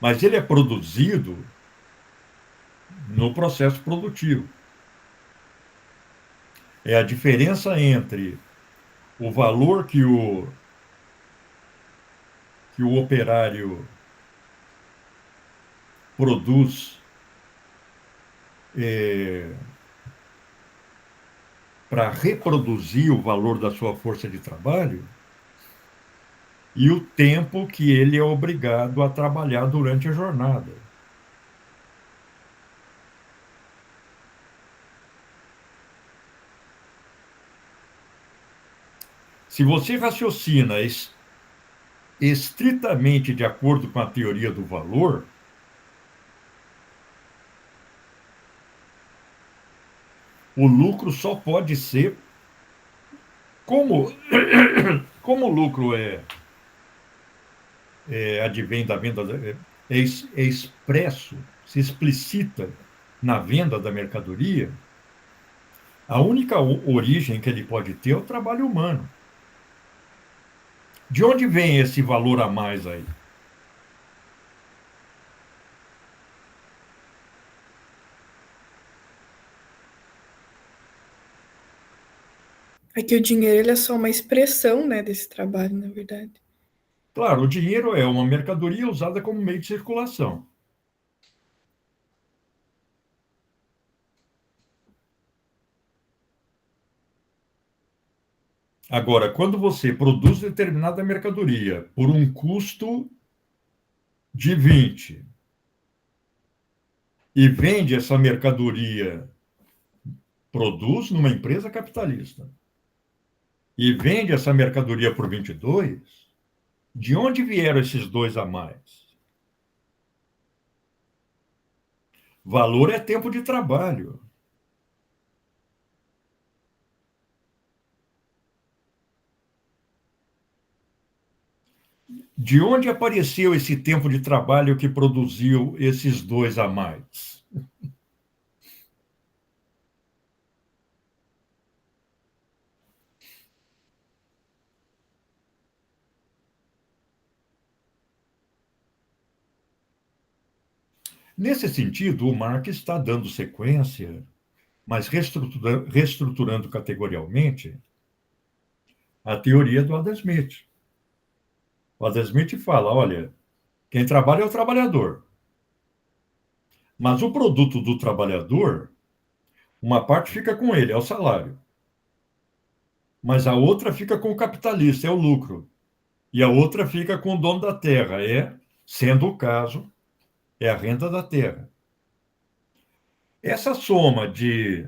mas ele é produzido no processo produtivo. É a diferença entre o valor que o operário produz para reproduzir o valor da sua força de trabalho e o tempo que ele é obrigado a trabalhar durante a jornada. Se você raciocina estritamente de acordo com a teoria do valor, o lucro só pode ser como, como o lucro advém da venda, é expresso, se explicita na venda da mercadoria, a única origem que ele pode ter é o trabalho humano. De onde vem esse valor a mais aí? É que o dinheiro ele é só uma expressão, né, desse trabalho, na verdade. Claro, o dinheiro é uma mercadoria usada como meio de circulação. Agora, quando você produz determinada mercadoria por um custo de 20 e vende essa mercadoria, produz numa empresa capitalista e vende essa mercadoria por 22, de onde vieram esses dois a mais? Valor é tempo de trabalho. De onde apareceu esse tempo de trabalho que produziu esses dois a mais? Nesse sentido, o Marx está dando sequência, mas reestruturando categorialmente a teoria do Adam Smith. O Adam Smith fala, olha, quem trabalha é o trabalhador. Mas o produto do trabalhador, uma parte fica com ele, é o salário. Mas a outra fica com o capitalista, é o lucro. E a outra fica com o dono da terra, sendo o caso, é a renda da terra. Essa soma de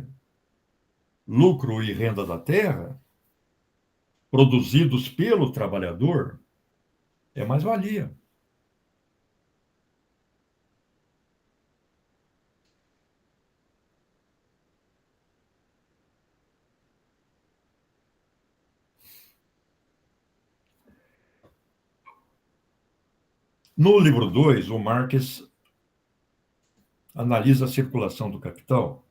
lucro e renda da terra, produzidos pelo trabalhador, é mais-valia. No livro 2, o Marx analisa a circulação do capital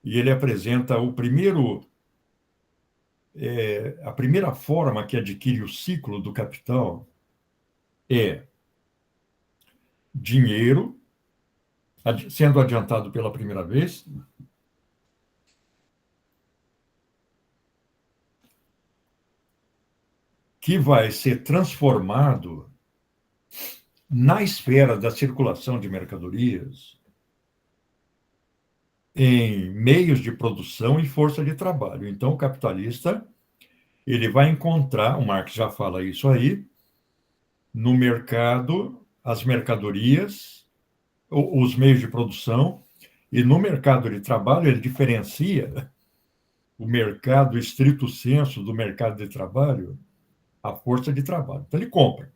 e ele apresenta a primeira forma que adquire o ciclo do capital é dinheiro sendo adiantado pela primeira vez, que vai ser transformado na esfera da circulação de mercadorias em meios de produção e força de trabalho. Então, o capitalista ele vai encontrar, o Marx já fala isso aí, no mercado, as mercadorias, os meios de produção, e no mercado de trabalho ele diferencia o mercado estrito sensu do mercado de trabalho, a força de trabalho. Então, ele compra.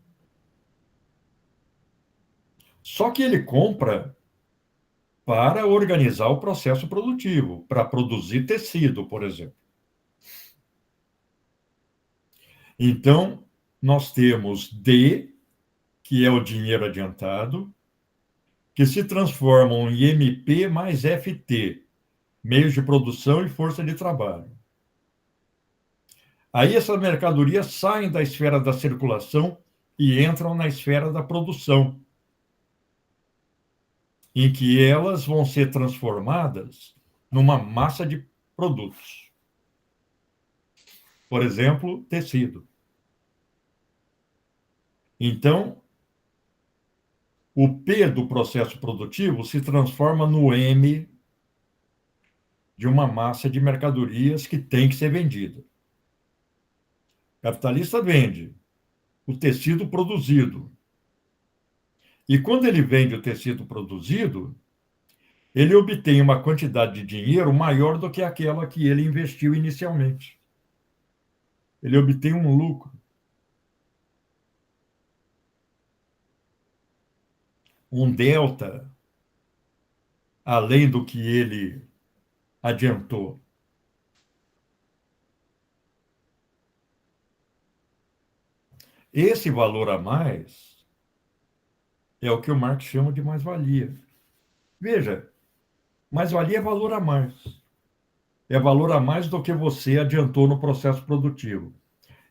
Só que ele compra para organizar o processo produtivo, para produzir tecido, por exemplo. Então, nós temos D, que é o dinheiro adiantado, que se transformam em MP mais FT, meios de produção e força de trabalho. Aí essas mercadorias saem da esfera da circulação e entram na esfera da produção, em que elas vão ser transformadas numa massa de produtos. Por exemplo, tecido. Então, o P do processo produtivo se transforma no M de uma massa de mercadorias que tem que ser vendida. O capitalista vende o tecido produzido. E quando ele vende o tecido produzido, ele obtém uma quantidade de dinheiro maior do que aquela que ele investiu inicialmente. Ele obtém um lucro. Um delta, além do que ele adiantou. Esse valor a mais é o que o Marx chama de mais-valia. Veja, mais-valia é valor a mais. É valor a mais do que você adiantou no processo produtivo.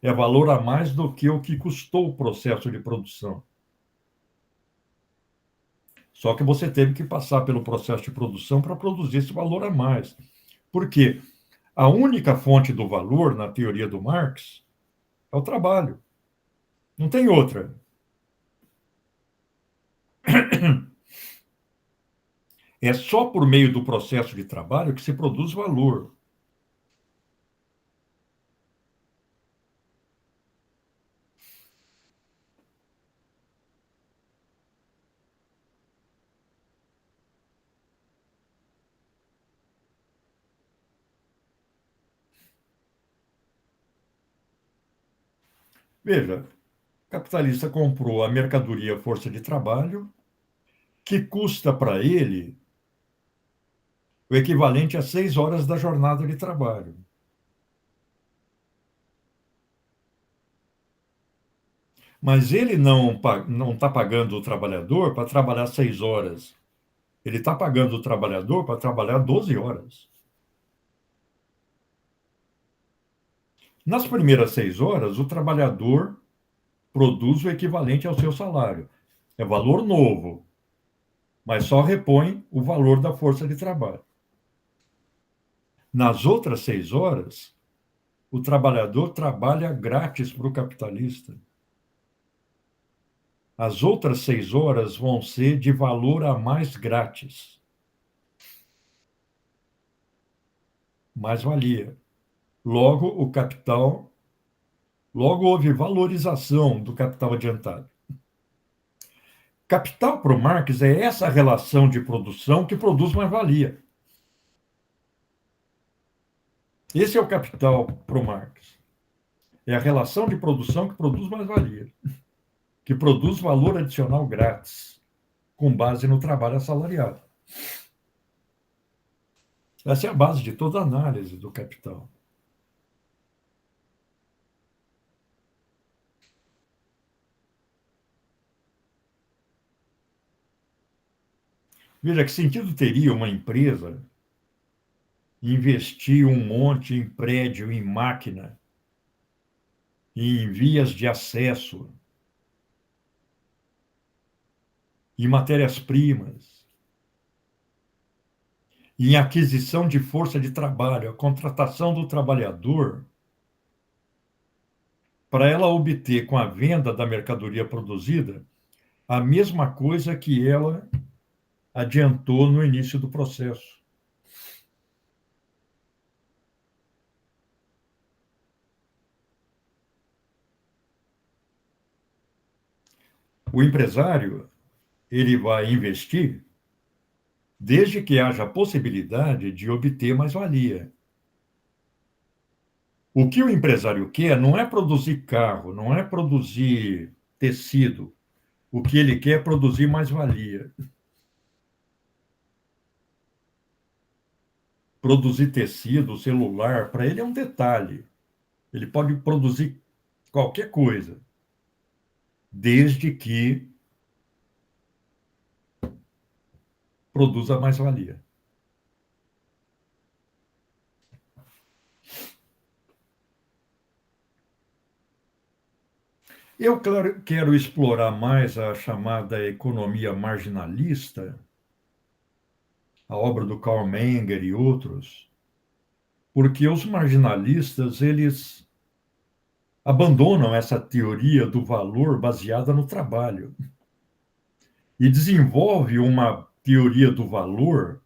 É valor a mais do que o que custou o processo de produção. Só que você teve que passar pelo processo de produção para produzir esse valor a mais. Por quê? A única fonte do valor, na teoria do Marx, é o trabalho. Não tem outra. É só por meio do processo de trabalho que se produz valor. Veja, o capitalista comprou a mercadoria força de trabalho, que custa para ele o equivalente a 6 horas da jornada de trabalho. Mas ele não está pagando o trabalhador para trabalhar 6 horas. Ele está pagando o trabalhador para trabalhar 12 horas. Nas primeiras 6 horas, o trabalhador produz o equivalente ao seu salário. É valor novo, mas só repõe o valor da força de trabalho. Nas outras 6 horas, o trabalhador trabalha grátis para o capitalista. As outras 6 horas vão ser de valor a mais grátis. Mais-valia. Logo, houve valorização do capital adiantado. Capital para o Marx é essa relação de produção que produz mais-valia. Esse é o capital para o Marx. É a relação de produção que produz mais-valia, que produz valor adicional grátis, com base no trabalho assalariado. Essa é a base de toda a análise do capital. Veja, que sentido teria uma empresa investir um monte em prédio, em máquina, em vias de acesso, em matérias-primas, em aquisição de força de trabalho, a contratação do trabalhador, para ela obter com a venda da mercadoria produzida a mesma coisa que ela adiantou no início do processo. O empresário, ele vai investir desde que haja a possibilidade de obter mais-valia. O que o empresário quer não é produzir carro, não é produzir tecido. O que ele quer é produzir mais-valia. Produzir tecido, celular, para ele é um detalhe. Ele pode produzir qualquer coisa, desde que produza mais-valia. Eu, claro, quero explorar mais a chamada economia marginalista, a obra do Karl Menger e outros, porque os marginalistas, eles abandonam essa teoria do valor baseada no trabalho e desenvolve uma teoria do valor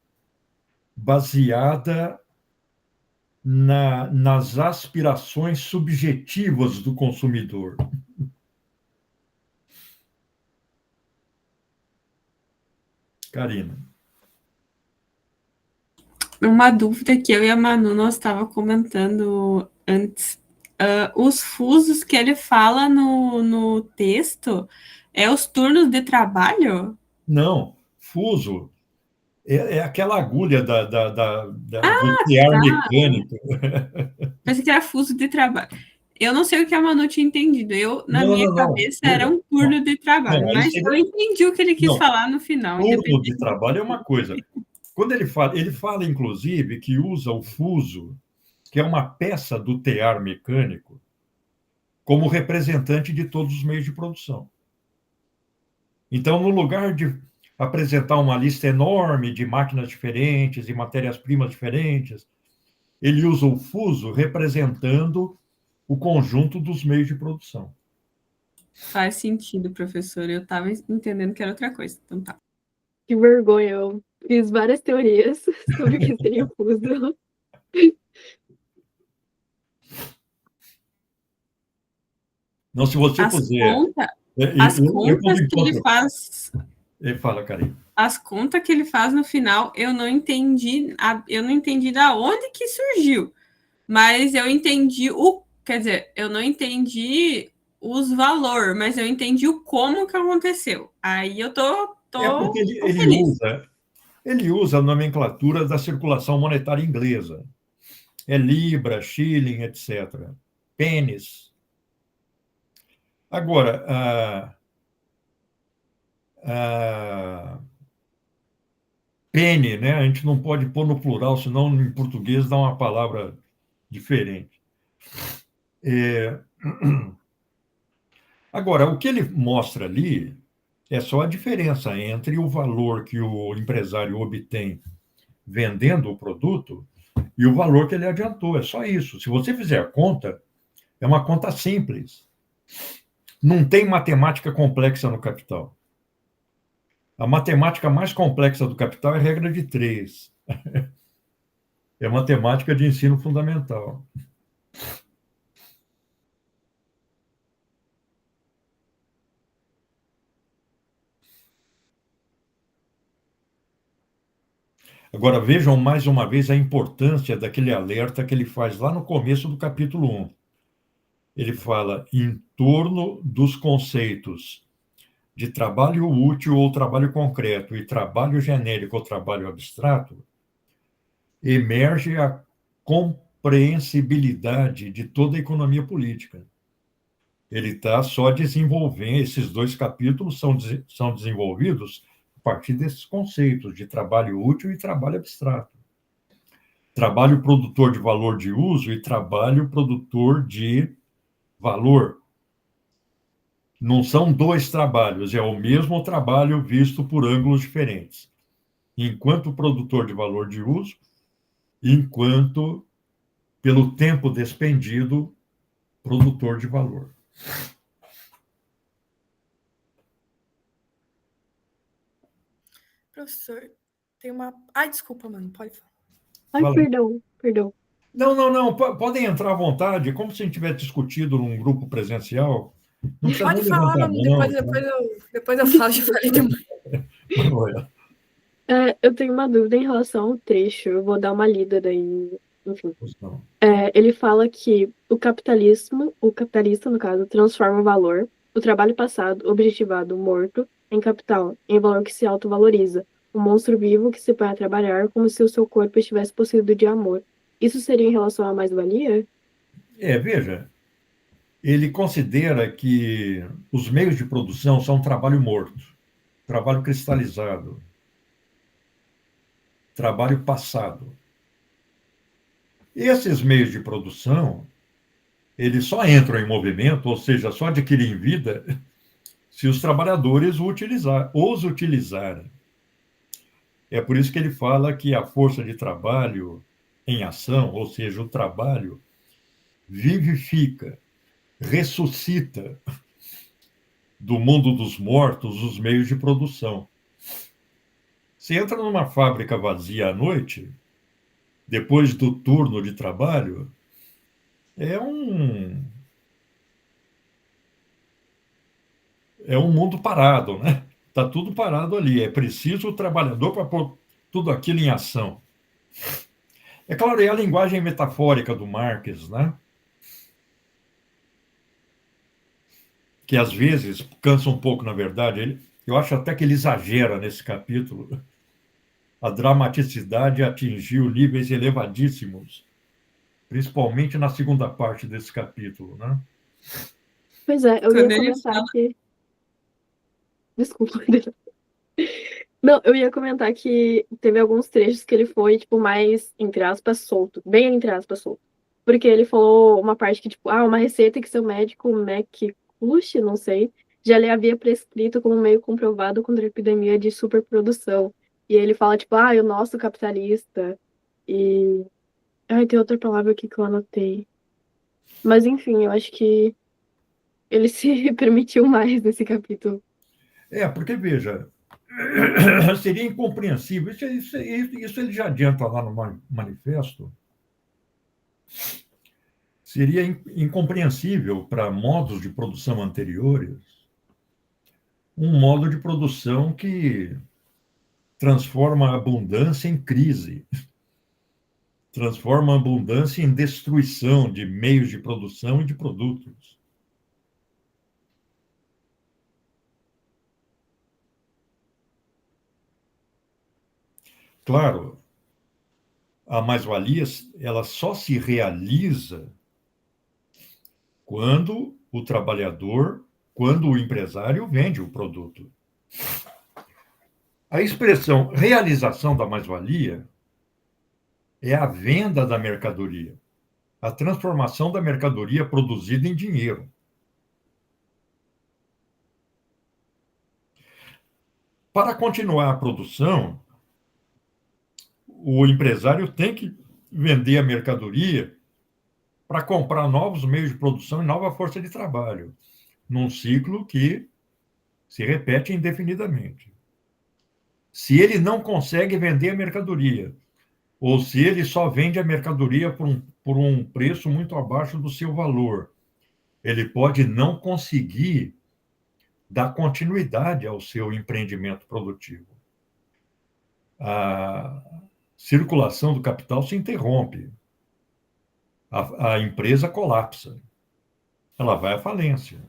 baseada nas aspirações subjetivas do consumidor. Karina. Uma dúvida que eu e a Manu nós estava comentando antes. Os fusos que ele fala no texto é os turnos de trabalho? Não, fuso é aquela agulha do tear Tá. mecânico. Pensei que era fuso de trabalho. Eu não sei o que a Manu tinha entendido. Na Não, minha não, não. cabeça era um turno de trabalho, Não, mas eu entendi o que ele quis falar no final. turno de trabalho é uma coisa. Quando ele fala, inclusive, que usa o fuso, que é uma peça do tear mecânico, como representante de todos os meios de produção. Então, no lugar de apresentar uma lista enorme de máquinas diferentes e matérias-primas diferentes, ele usa o fuso representando o conjunto dos meios de produção. Faz sentido, professor. Eu estava entendendo que era outra coisa. Então tá. Que vergonha, eu fiz várias teorias sobre o que seria o fuso. Não, se você puser... As contas que ele faz... Fala, Karine. As contas que ele faz no final, eu não entendi da onde que surgiu. Mas eu entendi quer dizer, eu não entendi os valores, mas eu entendi o como que aconteceu. Aí eu tô porque ele usa a nomenclatura da circulação monetária inglesa. É libra, shilling, etc. Pênis. Agora, pene, né? A gente não pode pôr no plural, senão em português dá uma palavra diferente. Agora, o que ele mostra ali é só a diferença entre o valor que o empresário obtém vendendo o produto e o valor que ele adiantou. É só isso. Se você fizer a conta, é uma conta simples. Não tem matemática complexa no capital. A matemática mais complexa do capital é a regra de 3. É matemática de ensino fundamental. Agora, vejam mais uma vez a importância daquele alerta que ele faz lá no começo do capítulo 1. Ele fala em torno dos conceitos de trabalho útil ou trabalho concreto e trabalho genérico ou trabalho abstrato, emerge a compreensibilidade de toda a economia política. Ele está só desenvolvendo, esses 2 capítulos são desenvolvidos partir desses conceitos de trabalho útil e trabalho abstrato. Trabalho produtor de valor de uso e trabalho produtor de valor. Não são dois trabalhos, é o mesmo trabalho visto por ângulos diferentes. Enquanto produtor de valor de uso, enquanto, pelo tempo despendido, produtor de valor. Professor, tem uma. Ai, desculpa, mano, pode falar. Ai, Fala. perdão. Não. Podem entrar à vontade, como se a gente tivesse discutido num grupo presencial. Não precisa Pode nem falar, levantar a mano, mão. depois eu falo, já falei demais. Eu tenho uma dúvida em relação ao trecho, eu vou dar uma lida daí, enfim. Não. Ele fala que o capitalista, no caso, transforma o valor, o trabalho passado, objetivado, morto, em capital, em valor que se autovaloriza, um monstro vivo que se põe a trabalhar como se o seu corpo estivesse possuído de amor. Isso seria em relação à mais-valia? Veja, ele considera que os meios de produção são trabalho morto, trabalho cristalizado, trabalho passado. Esses meios de produção, eles só entram em movimento, ou seja, só adquirem vida, se os trabalhadores os utilizarem. É por isso que ele fala que a força de trabalho em ação, ou seja, o trabalho, vivifica, ressuscita do mundo dos mortos os meios de produção. Se entra numa fábrica vazia à noite, depois do turno de trabalho, é um mundo parado, né? Está tudo parado ali. É preciso o trabalhador para pôr tudo aquilo em ação. É claro, é a linguagem metafórica do Marx, né? Que às vezes cansa um pouco, na verdade. Eu acho até que ele exagera nesse capítulo. A dramaticidade atingiu níveis elevadíssimos, principalmente na segunda parte desse capítulo, né? Pois é, eu ia Quando ele comentar fala- que... Desculpa. Não, eu ia comentar que teve alguns trechos que ele foi, tipo, mais, entre aspas, solto. Bem entre aspas, solto. Porque ele falou uma parte que, tipo, uma receita que seu médico McClush, não sei, já lhe havia prescrito como meio comprovado contra a epidemia de superprodução. E ele fala, tipo, o nosso capitalista. E... Ai, tem outra palavra aqui que eu anotei. Mas, enfim, eu acho que ele se permitiu mais nesse capítulo. Porque, veja, seria incompreensível. Isso ele já adianta lá no manifesto. Seria incompreensível para modos de produção anteriores um modo de produção que transforma a abundância em crise, transforma a abundância em destruição de meios de produção e de produtos. Claro, a mais-valia ela só se realiza quando o empresário vende o produto. A expressão realização da mais-valia é a venda da mercadoria, a transformação da mercadoria produzida em dinheiro. Para continuar a produção, o empresário tem que vender a mercadoria para comprar novos meios de produção e nova força de trabalho, num ciclo que se repete indefinidamente. Se ele não consegue vender a mercadoria, ou se ele só vende a mercadoria por um preço muito abaixo do seu valor, ele pode não conseguir dar continuidade ao seu empreendimento produtivo. A circulação do capital se interrompe. A empresa colapsa. Ela vai à falência.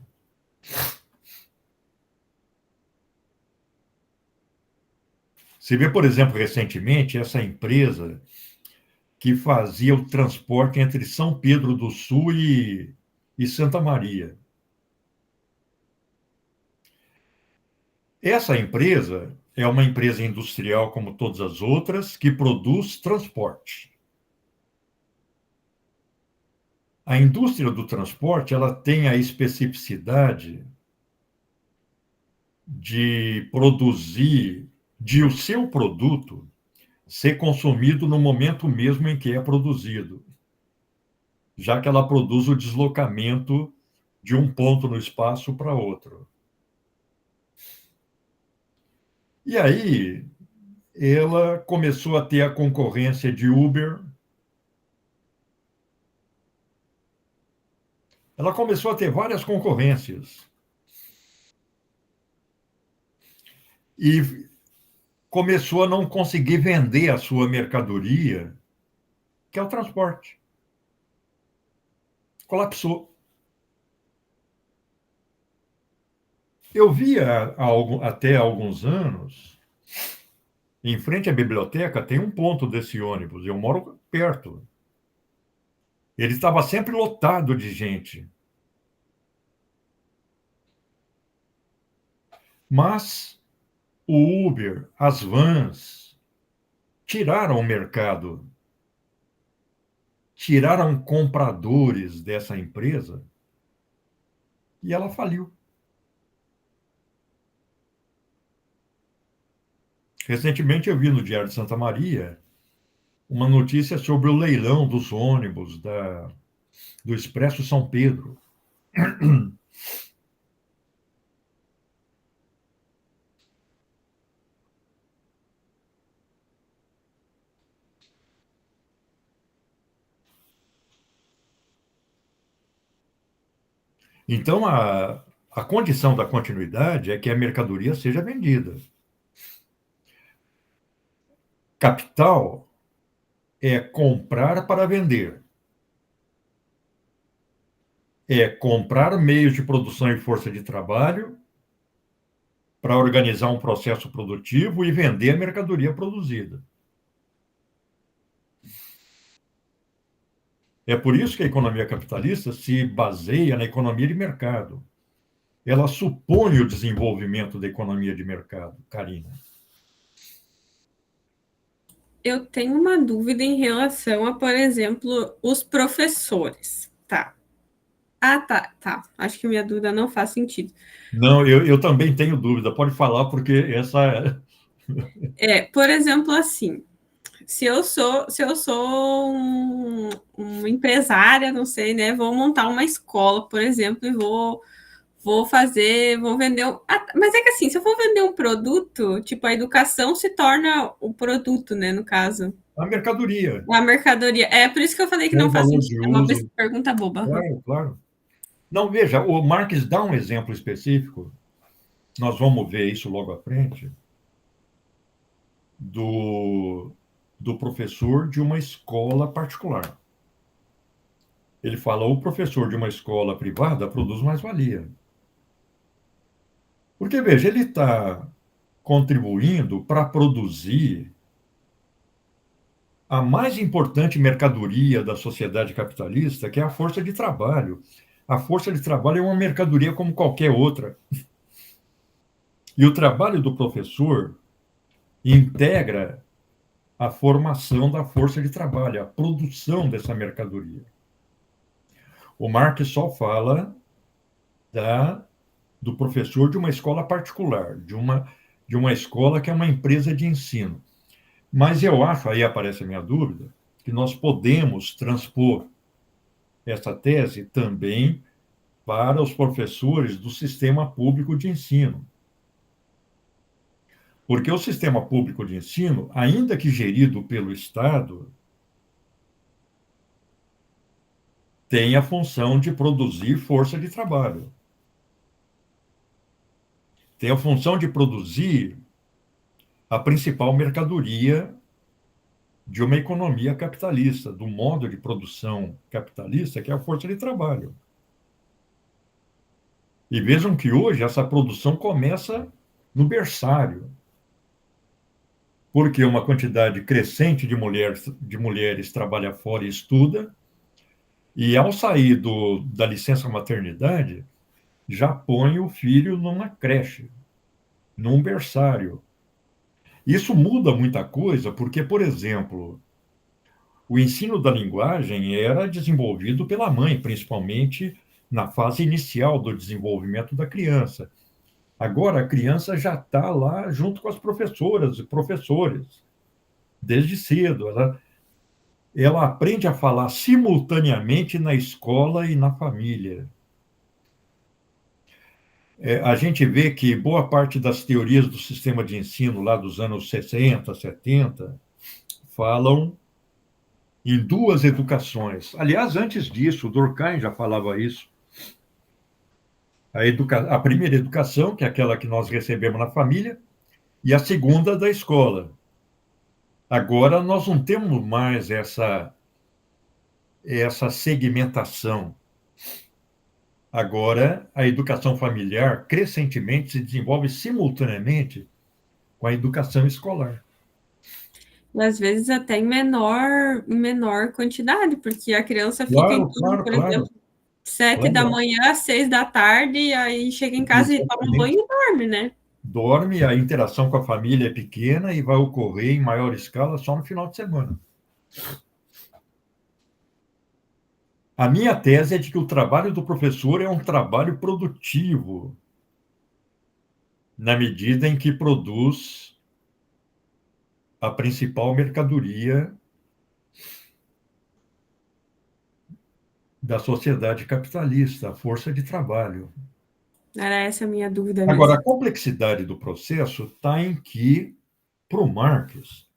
Você vê, por exemplo, recentemente, essa empresa que fazia o transporte entre São Pedro do Sul e Santa Maria. Essa empresa é uma empresa industrial como todas as outras, que produz transporte. A indústria do transporte, ela tem a especificidade de produzir, de o seu produto ser consumido no momento mesmo em que é produzido, já que ela produz o deslocamento de um ponto no espaço para outro. E aí, ela começou a ter a concorrência de Uber. Ela começou a ter várias concorrências. E começou a não conseguir vender a sua mercadoria, que é o transporte. Colapsou. Eu via até alguns anos, em frente à biblioteca, tem um ponto desse ônibus, eu moro perto. Ele estava sempre lotado de gente. Mas o Uber, as vans, tiraram o mercado, tiraram compradores dessa empresa e ela faliu. Recentemente eu vi no Diário de Santa Maria uma notícia sobre o leilão dos ônibus do Expresso São Pedro. Então, a condição da continuidade é que a mercadoria seja vendida. Capital é comprar para vender. É comprar meios de produção e força de trabalho para organizar um processo produtivo e vender a mercadoria produzida. É por isso que a economia capitalista se baseia na economia de mercado. Ela supõe o desenvolvimento da economia de mercado, Karina. Eu tenho uma dúvida em relação a, por exemplo, os professores. Tá. Ah, tá. Acho que minha dúvida não faz sentido. Não, eu também tenho dúvida. Pode falar, porque essa... Por exemplo, assim, se eu sou uma empresária, não sei, né? Vou montar uma escola, por exemplo, e vou vender. Mas é que assim, se eu for vender um produto, tipo, a educação se torna o produto, né? No caso. A mercadoria. A mercadoria. É por isso que eu falei que Tem não faz valor sentido. de É uma uso. pergunta boba. Claro, claro. Não, veja, o Marx dá um exemplo específico, nós vamos ver isso logo à frente, do professor de uma escola particular. Ele fala, o professor de uma escola privada produz mais-valia. Porque, veja, ele está contribuindo para produzir a mais importante mercadoria da sociedade capitalista, que é a força de trabalho. A força de trabalho é uma mercadoria como qualquer outra. E o trabalho do professor integra a formação da força de trabalho, a produção dessa mercadoria. O Marx só fala do professor de uma escola particular, de uma escola que é uma empresa de ensino. Mas eu acho, aí aparece a minha dúvida, que nós podemos transpor essa tese também para os professores do sistema público de ensino. Porque o sistema público de ensino, ainda que gerido pelo Estado, tem a função de produzir força de trabalho. Tem a função de produzir a principal mercadoria de uma economia capitalista, do modo de produção capitalista, que é a força de trabalho. E vejam que hoje essa produção começa no berçário, porque uma quantidade crescente de mulheres trabalha fora e estuda, e ao sair da licença maternidade, já põe o filho numa creche, num berçário, Isso muda muita coisa, porque, por exemplo, o ensino da linguagem era desenvolvido pela mãe, principalmente na fase inicial do desenvolvimento da criança. Agora, a criança já está lá junto com as professoras e professores, desde cedo. Ela aprende a falar simultaneamente na escola e na família. A gente vê que boa parte das teorias do sistema de ensino lá dos anos 60, 70, falam em duas educações. Aliás, antes disso, o Durkheim já falava isso. A primeira educação, que é aquela que nós recebemos na família, e a segunda da escola. Agora, nós não temos mais essa segmentação. Agora, a educação familiar crescentemente se desenvolve simultaneamente com a educação escolar. E às vezes até em menor quantidade, porque a criança fica em Claro, turno, claro, por claro. exemplo, 7 da Claro. manhã às 6 da tarde, e aí chega em casa e toma banho e dorme, né? Dorme, a interação com a família é pequena e vai ocorrer em maior escala só no final de semana. A minha tese é de que o trabalho do professor é um trabalho produtivo, na medida em que produz a principal mercadoria da sociedade capitalista, a força de trabalho. Era essa a minha dúvida Agora, mesmo. a complexidade do processo está em que, para o Marx,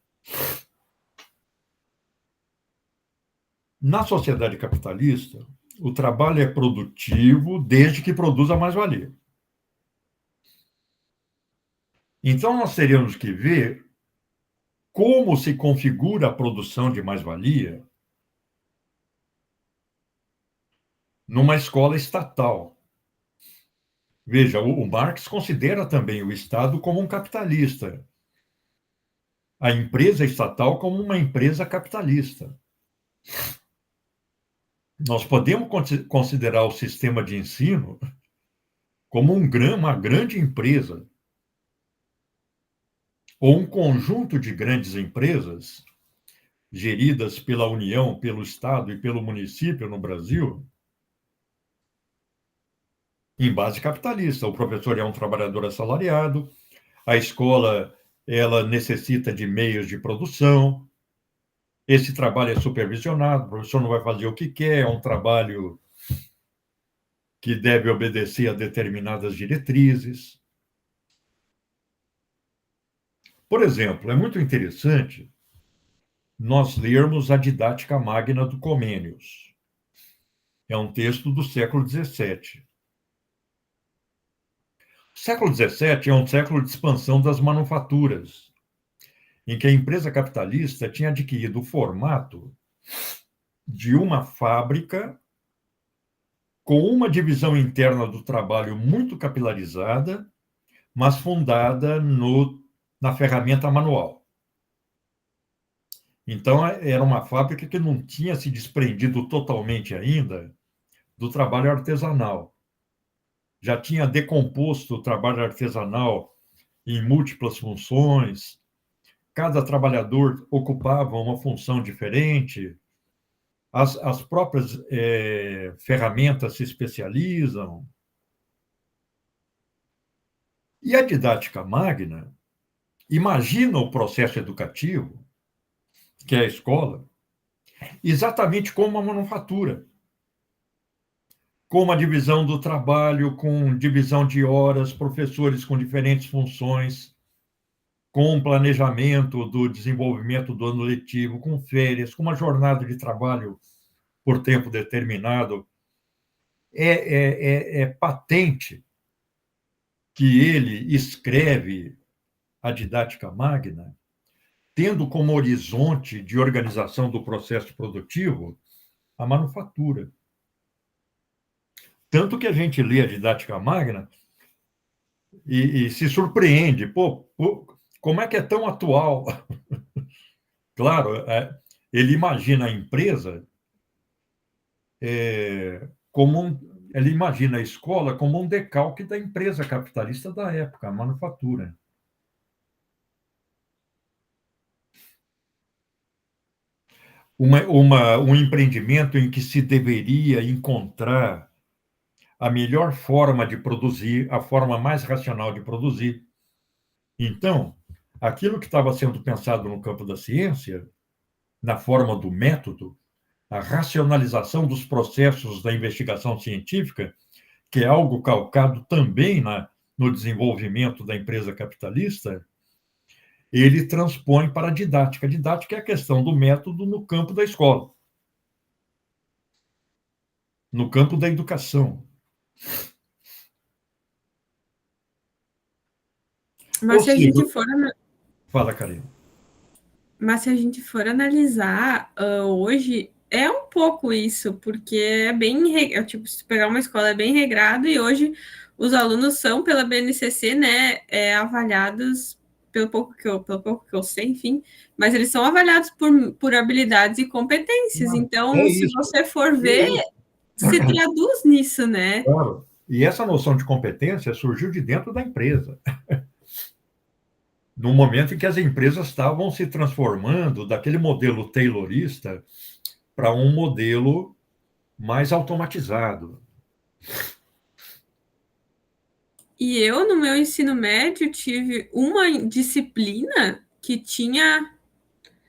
na sociedade capitalista, o trabalho é produtivo desde que produza mais-valia. Então, nós teríamos que ver como se configura a produção de mais-valia numa escola estatal. Veja, o Marx considera também o Estado como um capitalista, a empresa estatal como uma empresa capitalista. Nós podemos considerar o sistema de ensino como uma grande empresa, ou um conjunto de grandes empresas geridas pela União, pelo Estado e pelo município no Brasil, em base capitalista. O professor é um trabalhador assalariado, a escola ela necessita de meios de produção, esse trabalho é supervisionado, o professor não vai fazer o que quer, é um trabalho que deve obedecer a determinadas diretrizes. Por exemplo, é muito interessante nós lermos a Didática Magna do Comênios. É um texto do século XVII. O século XVII é um século de expansão das manufaturas, em que a empresa capitalista tinha adquirido o formato de uma fábrica com uma divisão interna do trabalho muito capilarizada, mas fundada na ferramenta manual. Então, era uma fábrica que não tinha se desprendido totalmente ainda do trabalho artesanal. Já tinha decomposto o trabalho artesanal em múltiplas funções, cada trabalhador ocupava uma função diferente, as próprias ferramentas se especializam. E a didática magna imagina o processo educativo, que é a escola, exatamente como uma manufatura, com uma divisão do trabalho, com divisão de horas, professores com diferentes funções, com um planejamento do desenvolvimento do ano letivo, com férias, com uma jornada de trabalho por tempo determinado. É patente que ele escreve a didática magna, tendo como horizonte de organização do processo produtivo a manufatura. Tanto que a gente lê a didática magna e se surpreende. Pô, como é que é tão atual? Claro, ele imagina a empresa ele imagina a escola como um decalque da empresa capitalista da época, a manufatura. um empreendimento em que se deveria encontrar a melhor forma de produzir, a forma mais racional de produzir. Então, aquilo que estava sendo pensado no campo da ciência, na forma do método, a racionalização dos processos da investigação científica, que é algo calcado também no desenvolvimento da empresa capitalista, ele transpõe para a didática. A didática é a questão do método no campo da escola, no campo da educação. Mas Ou se a seja, gente for, fala, Karina. mas se a gente for analisar hoje, é um pouco isso, porque é bem, tipo, se tu pegar uma escola é bem regrado e hoje os alunos são pela BNCC, né, avaliados pelo pouco que eu sei, enfim, mas eles são avaliados por habilidades e competências. É Então, se isso. você for ver, se traduz nisso, né? Claro. E essa noção de competência surgiu de dentro da empresa. No momento em que as empresas estavam se transformando daquele modelo taylorista para um modelo mais automatizado. E eu, no meu ensino médio, tive uma disciplina que tinha,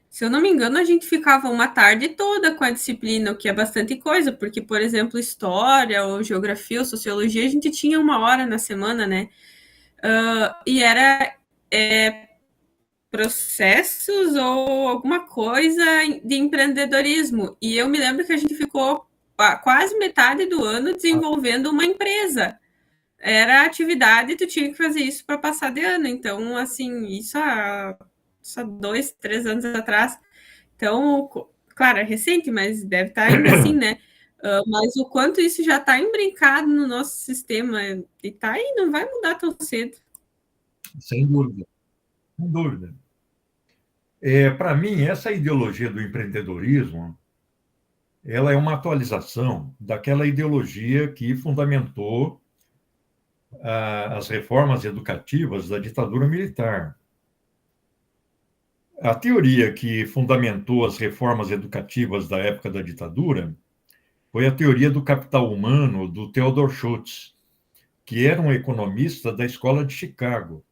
se eu não me engano, a gente ficava uma tarde toda com a disciplina, o que é bastante coisa, porque, por exemplo, história, ou geografia, ou sociologia, a gente tinha 1 hora na semana, né? E era processos ou alguma coisa de empreendedorismo. E eu me lembro que a gente ficou quase metade do ano desenvolvendo uma empresa. Era atividade e tu tinha que fazer isso para passar de ano. Então, assim, isso há 2, 3 anos atrás. Então, claro, é recente, mas deve estar ainda assim, né? Mas o quanto isso já está imbrincado no nosso sistema e tá aí, não vai mudar tão cedo. Sem dúvida. Sem dúvida. Para mim, essa ideologia do empreendedorismo, ela é uma atualização daquela ideologia que fundamentou as reformas educativas da ditadura militar. A teoria que fundamentou as reformas educativas da época da ditadura foi a teoria do capital humano do Theodor Schultz, que era um economista da Escola de Chicago,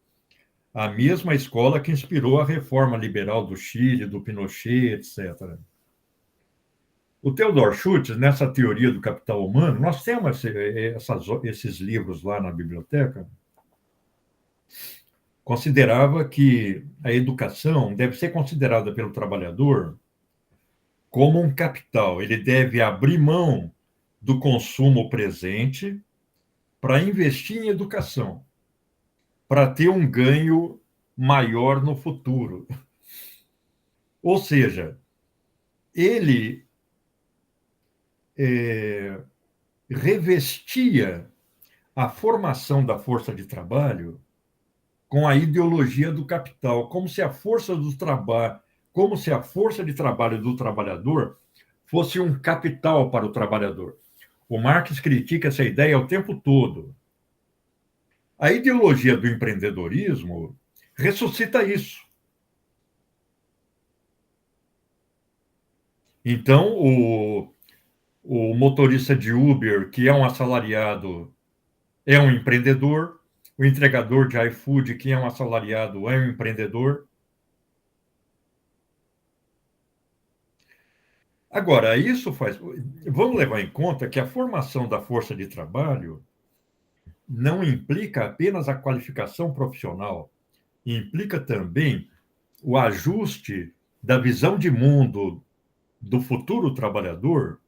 a mesma escola que inspirou a reforma liberal do Chile, do Pinochet, etc. O Theodor Schultz, nessa teoria do capital humano, nós temos esses livros lá na biblioteca, considerava que a educação deve ser considerada pelo trabalhador como um capital. Ele deve abrir mão do consumo presente para investir em educação, para ter um ganho maior no futuro. Ou seja, ele revestia a formação da força de trabalho com a ideologia do capital, como se a força do trabalho, como se a força de trabalho do trabalhador fosse um capital para o trabalhador. O Marx critica essa ideia o tempo todo. A ideologia do empreendedorismo ressuscita isso. Então, o motorista de Uber, que é um assalariado, é um empreendedor. O entregador de iFood, que é um assalariado, é um empreendedor. Agora, isso faz. Vamos levar em conta que a formação da força de trabalho não implica apenas a qualificação profissional, implica também o ajuste da visão de mundo do futuro trabalhador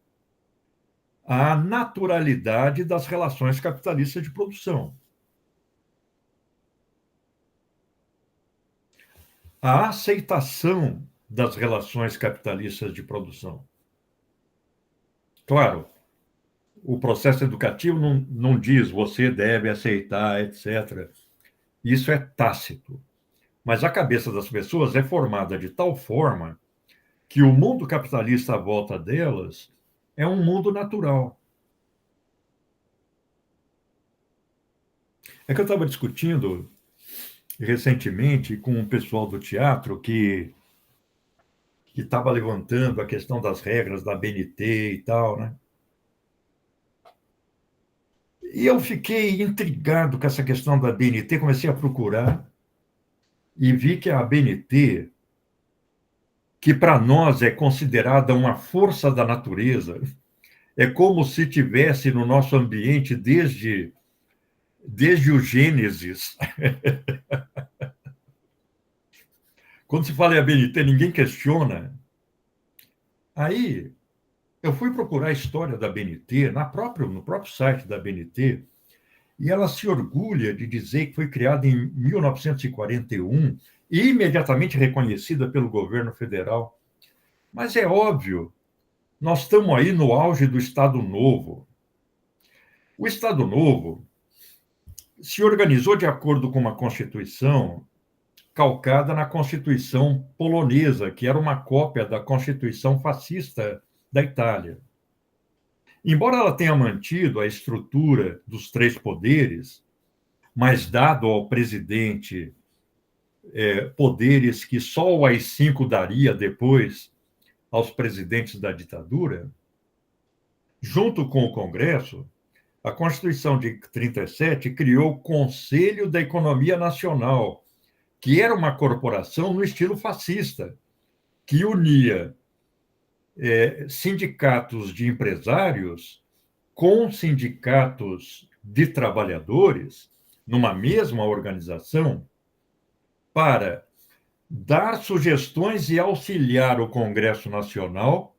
à naturalidade das relações capitalistas de produção. A aceitação das relações capitalistas de produção. Claro, o processo educativo não diz você deve aceitar, etc. Isso é tácito. Mas a cabeça das pessoas é formada de tal forma que o mundo capitalista à volta delas é um mundo natural. É que eu estava discutindo recentemente com o pessoal do teatro que que estava levantando a questão das regras da BNT e tal, né? E eu fiquei intrigado com essa questão da BNT, comecei a procurar e vi que a BNT, que para nós é considerada uma força da natureza, é como se tivesse no nosso ambiente desde o Gênesis. Quando se fala em ABNT, ninguém questiona. Aí eu fui procurar a história da ABNT no próprio site da ABNT, e ela se orgulha de dizer que foi criada em 1941 e imediatamente reconhecida pelo governo federal. Mas é óbvio, nós estamos aí no auge do Estado Novo. O Estado Novo se organizou de acordo com uma Constituição calcada na Constituição polonesa, que era uma cópia da Constituição fascista da Itália. Embora ela tenha mantido a estrutura dos três poderes, mas dado ao presidente poderes que só o AI-5 daria depois aos presidentes da ditadura, junto com o Congresso, a Constituição de 1937 criou o Conselho da Economia Nacional, que era uma corporação no estilo fascista, que unia sindicatos de empresários com sindicatos de trabalhadores numa mesma organização para dar sugestões e auxiliar o Congresso Nacional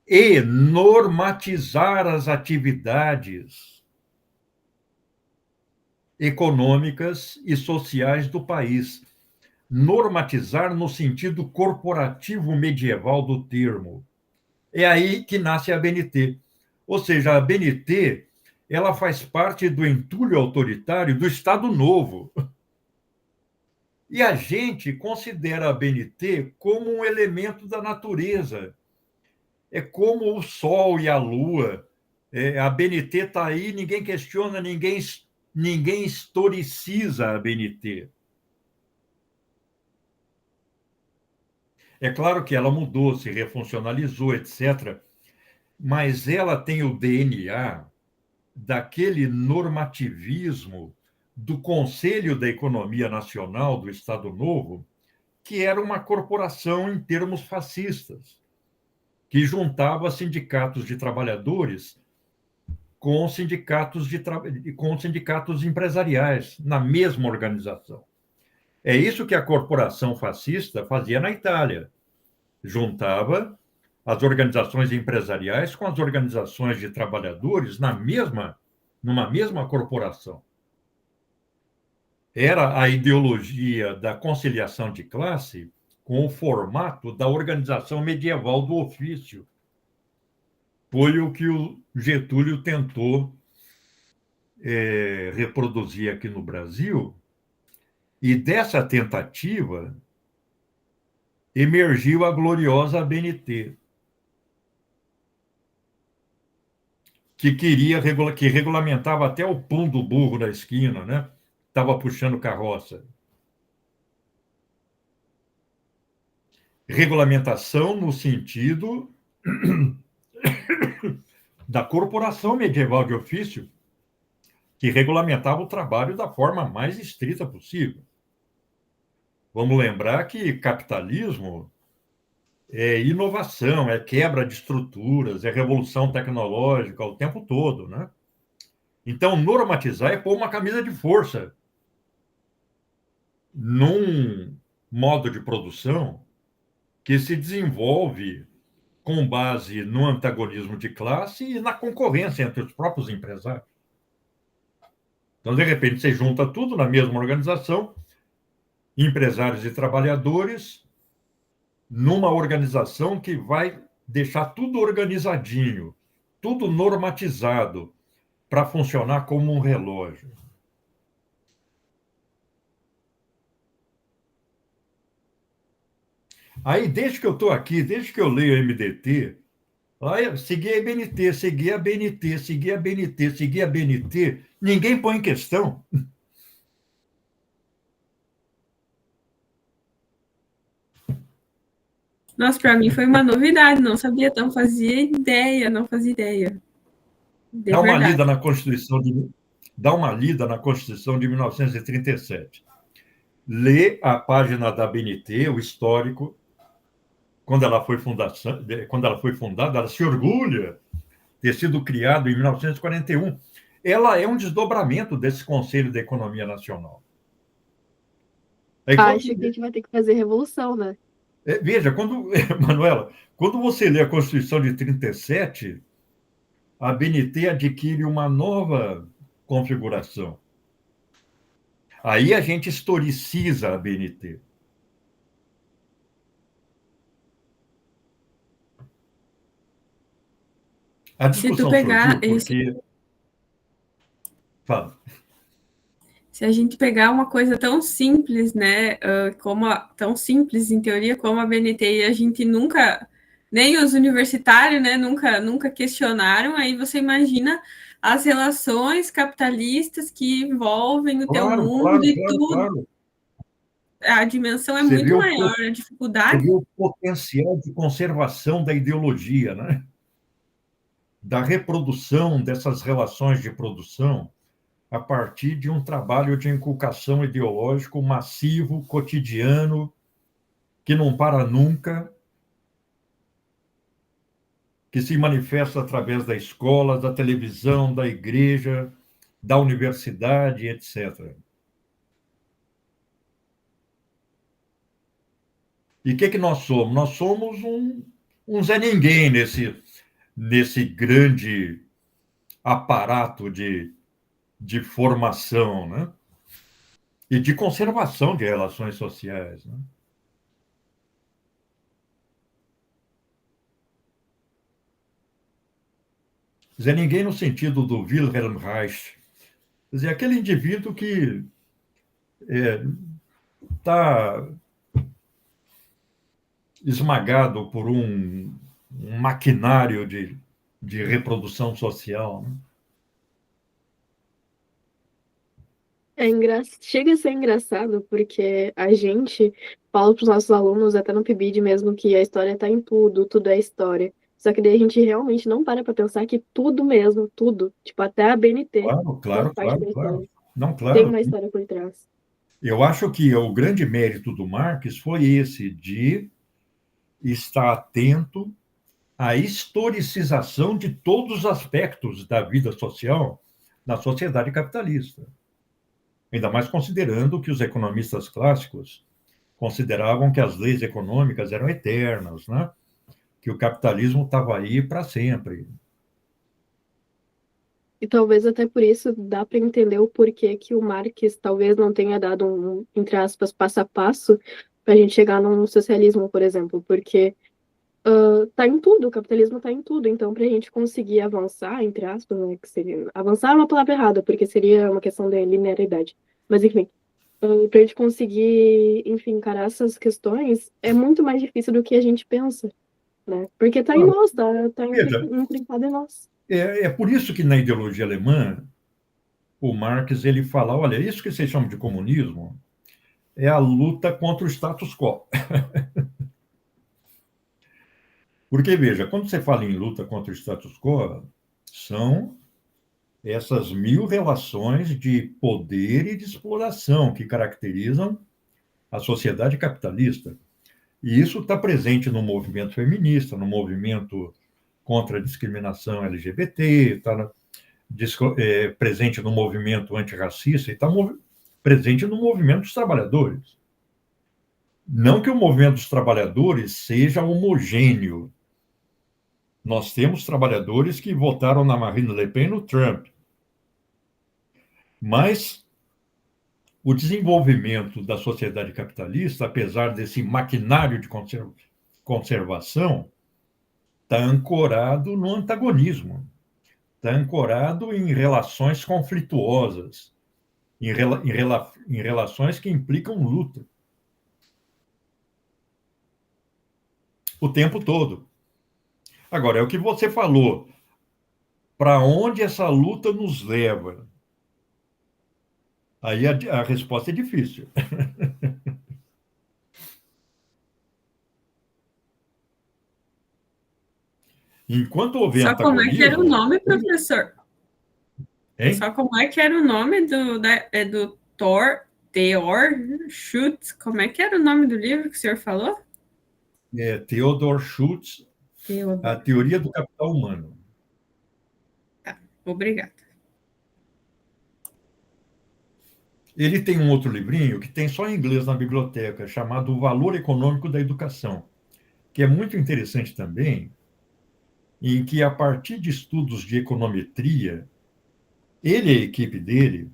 e normatizar as atividades econômicas e sociais do país. Normatizar no sentido corporativo medieval do termo. É aí que nasce a ABNT. Ou seja, a ABNT ela faz parte do entulho autoritário do Estado Novo. E a gente considera a ABNT como um elemento da natureza. É como o Sol e a Lua. A ABNT está aí, ninguém questiona, ninguém historiciza a ABNT. É claro que ela mudou, se refuncionalizou, etc. Mas ela tem o DNA daquele normativismo do Conselho da Economia Nacional do Estado Novo, que era uma corporação em termos fascistas, que juntava sindicatos de trabalhadores com sindicatos empresariais na mesma organização. É isso que a corporação fascista fazia na Itália. Juntava as organizações empresariais com as organizações de trabalhadores numa mesma corporação. Era a ideologia da conciliação de classe com o formato da organização medieval do ofício. Foi o que o Getúlio tentou reproduzir aqui no Brasil, e dessa tentativa emergiu a gloriosa ABNT, que regulamentava até o pão do burro da esquina, né? Estava puxando carroça. Regulamentação no sentido da corporação medieval de ofício, que regulamentava o trabalho da forma mais estrita possível. Vamos lembrar que capitalismo é inovação, é quebra de estruturas, é revolução tecnológica o tempo todo, né? Então, normatizar é pôr uma camisa de força num modo de produção que se desenvolve com base no antagonismo de classe e na concorrência entre os próprios empresários. Então, de repente, você junta tudo na mesma organização, empresários e trabalhadores, numa organização que vai deixar tudo organizadinho, tudo normatizado, para funcionar como um relógio. Aí, desde que eu estou aqui, desde que eu leio a MDT, segui a BNT, segui a BNT, segui a BNT, segui a BNT, ninguém põe em questão. Nossa, para mim foi uma novidade, não sabia, não fazia ideia, não fazia ideia. De Dá uma verdade. lida na Constituição dá uma lida na Constituição de 1937. Lê a página da ABNT, o histórico, quando ela foi fundada, ela se orgulha de ter sido criada em 1941. Ela é um desdobramento desse Conselho da Economia Nacional. Aí, Acho que a gente vai ter que fazer revolução, né? veja, Manuela, quando você lê a Constituição de 37, a ABNT adquire uma nova configuração. Aí a gente historiciza a ABNT. A Se tu discussão pegar surgiu porque... Fala. Se a gente pegar uma coisa tão simples, né, tão simples em teoria como a BNT, e a gente nunca, nem os universitários, né, nunca questionaram, aí você imagina as relações capitalistas que envolvem o teu Claro, mundo claro, e claro, tudo. claro. A dimensão é Você vê muito maior, a dificuldade. o potencial de conservação da ideologia, né? Da reprodução dessas relações de produção a partir de um trabalho de inculcação ideológico massivo, cotidiano, que não para nunca, que se manifesta através da escola, da televisão, da igreja, da universidade, etc. E o que nós somos? Nós somos um Zé Ninguém nesse grande aparato de formação, né? E de conservação de relações sociais, né? Zé Ninguém no sentido do Wilhelm Reich. Quer dizer, aquele indivíduo que está esmagado por um maquinário de reprodução social, né? Chega a ser engraçado, porque a gente fala para os nossos alunos, até no PIBID mesmo, que a história está em tudo, tudo é história. Só que daí a gente realmente não para pensar que tudo mesmo, tudo, tipo, até a BNT Claro, faz claro, parte claro, da claro. história. Não, Tem claro. uma história por trás. Eu acho que o grande mérito do Marx foi esse, de estar atento à historicização de todos os aspectos da vida social na sociedade capitalista. Ainda mais considerando que os economistas clássicos consideravam que as leis econômicas eram eternas, né? Que o capitalismo estava aí para sempre. E talvez até por isso dá para entender o porquê que o Marx talvez não tenha dado entre aspas, passo a passo para a gente chegar num socialismo, por exemplo, porque tá em tudo, o capitalismo tá em tudo, então para a gente conseguir avançar, entre aspas, né, que seria, avançar é uma palavra errada, porque seria uma questão de linearidade, mas enfim, para a gente conseguir, enfim, encarar essas questões, é muito mais difícil do que a gente pensa, né, porque tá em nós, tá Veja, imbrincado em nós. é por isso que na ideologia alemã, o Marx ele fala, olha, isso que vocês chamam de comunismo é a luta contra o status quo. Porque, veja, quando você fala em luta contra o status quo, são essas 1000 relações de poder e de exploração que caracterizam a sociedade capitalista. E isso está presente no movimento feminista, no movimento contra a discriminação LGBT, está presente no movimento antirracista e está presente no movimento dos trabalhadores. Não que o movimento dos trabalhadores seja homogêneo. Nós temos trabalhadores que votaram na Marine Le Pen e no Trump. Mas o desenvolvimento da sociedade capitalista, apesar desse maquinário de conservação, está ancorado no antagonismo, está ancorado em relações conflituosas, em relações que implicam luta. O tempo todo. Agora, é o que você falou. Para onde essa luta nos leva? Aí a resposta é difícil. Enquanto houver Só como é que era o antagonismo... nome, professor? Hein? Só como é que era o nome do Theodor Schutz? Como é que era o nome do livro que o senhor falou? Theodor Schutz, A Teoria do Capital Humano. Tá, obrigada. Ele tem um outro livrinho que tem só em inglês na biblioteca, chamado O Valor Econômico da Educação, que é muito interessante também, em que, a partir de estudos de econometria, ele e a equipe dele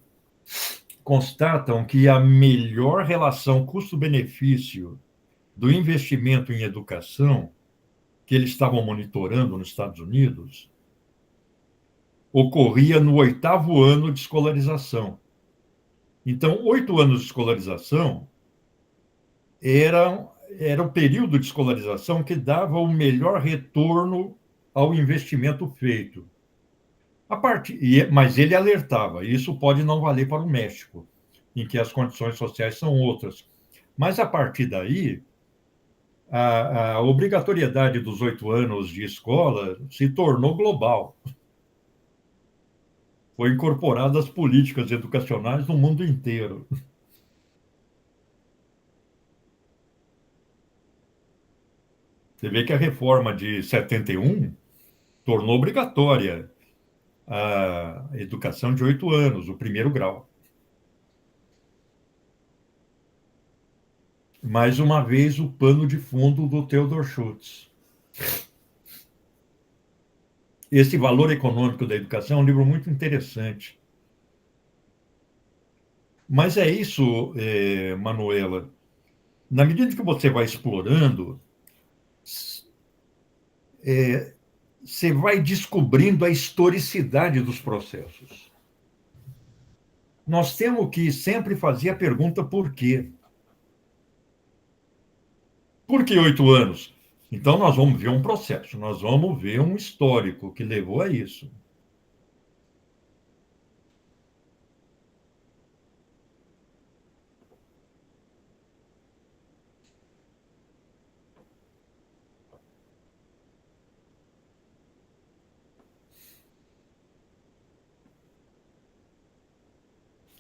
constatam que a melhor relação custo-benefício do investimento em educação, que eles estavam monitorando nos Estados Unidos, ocorria no 8º ano de escolarização. Então, 8 anos de escolarização era o período de escolarização que dava o melhor retorno ao investimento feito. Mas ele alertava, isso pode não valer para o México, em que as condições sociais são outras. Mas, a partir daí, a obrigatoriedade dos 8 anos de escola se tornou global. Foi incorporada às políticas educacionais no mundo inteiro. Você vê que a reforma de 71 tornou obrigatória a educação de 8 anos, o primeiro grau. Mais uma vez, o pano de fundo do Theodor Schutz. Esse Valor Econômico da Educação é um livro muito interessante. Mas é isso, Manuela. Na medida que você vai explorando, você vai descobrindo a historicidade dos processos. Nós temos que sempre fazer a pergunta por quê? Por que 8 anos? Então, nós vamos ver um processo, nós vamos ver um histórico que levou a isso.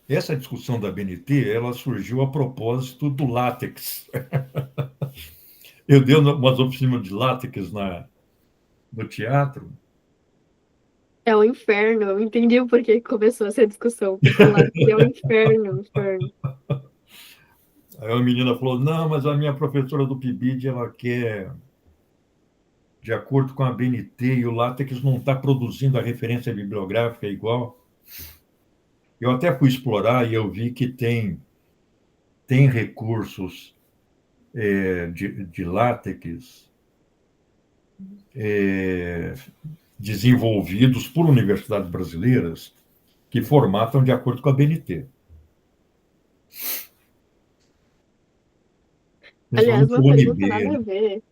Essa discussão da BNT, ela surgiu a propósito do látex. Eu dei umas oficinas de látex no teatro. É o inferno. Eu entendi o porquê que começou essa discussão. Porque lá é o inferno, o inferno. Aí a menina falou, não, mas a minha professora do PIBID, ela quer, de acordo com a BNT, e o látex não está produzindo a referência bibliográfica igual. Eu até fui explorar e eu vi que tem recursos de látex desenvolvidos por universidades brasileiras que formatam de acordo com a BNT. Aliás, uma pergunta nada a ver.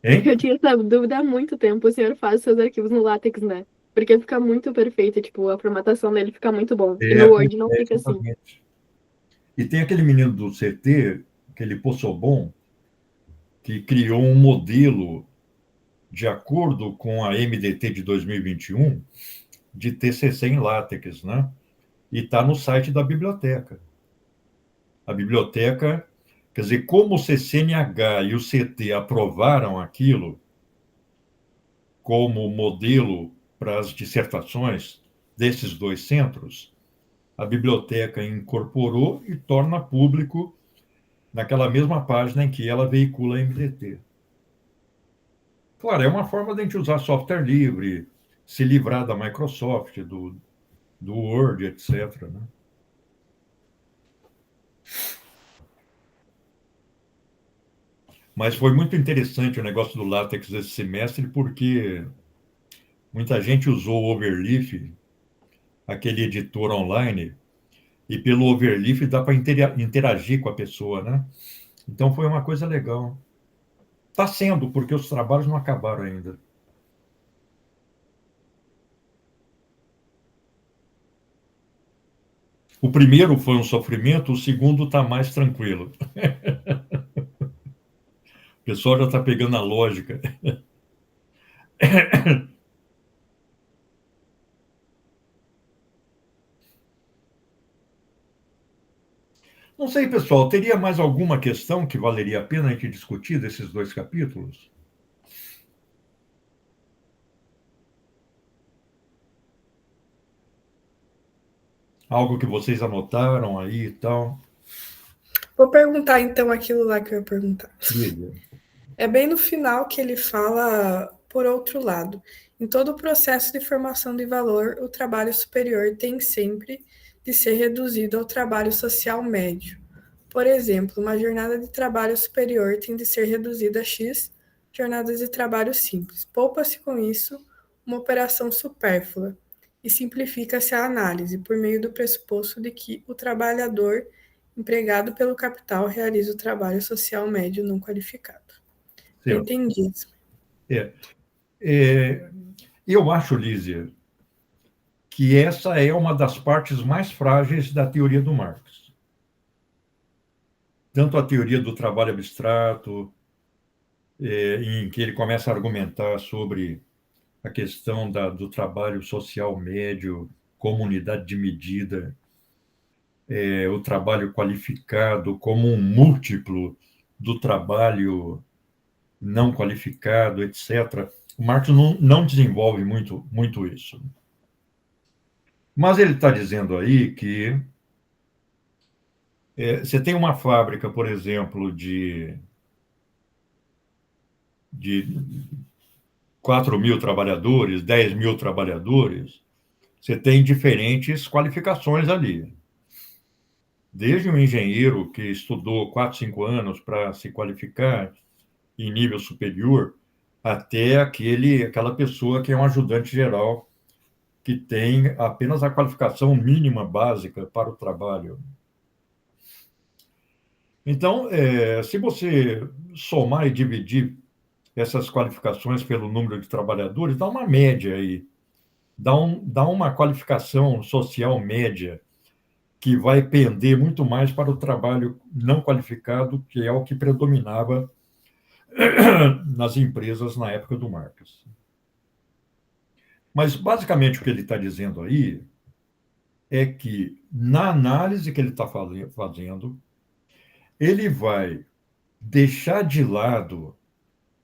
Hein? Eu tinha essa dúvida há muito tempo. O senhor faz seus arquivos no látex, né? Porque fica muito perfeito, tipo, a formatação dele fica muito bom. E no Word não fica assim. E tem aquele menino do CT, aquele Possobon, que criou um modelo de acordo com a MDT de 2021 de TCC em látex, né? E está no site da biblioteca. A biblioteca, quer dizer, como o CCNH e o CT aprovaram aquilo como modelo para as dissertações desses 2 centros, a biblioteca incorporou e torna público naquela mesma página em que ela veicula a MDT. Claro, é uma forma de a gente usar software livre, se livrar da Microsoft, do Word, etc., né? Mas foi muito interessante o negócio do látex esse semestre, porque muita gente usou o Overleaf, aquele editor online, e pelo Overleaf dá para interagir com a pessoa, né? Então foi uma coisa legal. Está sendo, porque os trabalhos não acabaram ainda. O primeiro foi um sofrimento, o segundo está mais tranquilo. O pessoal já está pegando a lógica. Não sei, pessoal, teria mais alguma questão que valeria a pena a gente discutir desses dois capítulos? Algo que vocês anotaram aí e tal? Vou perguntar então aquilo lá que eu ia perguntar. Diga. É bem no final que ele fala, por outro lado, em todo o processo de formação de valor, o trabalho superior tem sempre de ser reduzido ao trabalho social médio. Por exemplo, uma jornada de trabalho superior tem de ser reduzida a X jornadas de trabalho simples. Poupa-se com isso uma operação supérflua e simplifica-se a análise por meio do pressuposto de que o trabalhador empregado pelo capital realiza o trabalho social médio não qualificado. Eu Certo. entendi isso. Eu acho, Lízia, que essa é uma das partes mais frágeis da teoria do Marx. Tanto a teoria do trabalho abstrato, em que ele começa a argumentar sobre a questão do trabalho social médio como unidade de medida, o trabalho qualificado como um múltiplo do trabalho não qualificado, etc. O Marx não desenvolve muito isso. Mas ele está dizendo aí que você tem uma fábrica, por exemplo, de 4.000 trabalhadores, 10.000 trabalhadores, você tem diferentes qualificações ali. Desde um engenheiro que estudou 4, 5 anos para se qualificar em nível superior, até aquela pessoa que é um ajudante geral, que tem apenas a qualificação mínima básica para o trabalho. Então, se você somar e dividir essas qualificações pelo número de trabalhadores, dá uma média aí, dá uma qualificação social média que vai pender muito mais para o trabalho não qualificado, que é o que predominava nas empresas na época do Marx. Mas, basicamente, o que ele está dizendo aí é que, na análise que ele está fazendo, ele vai deixar de lado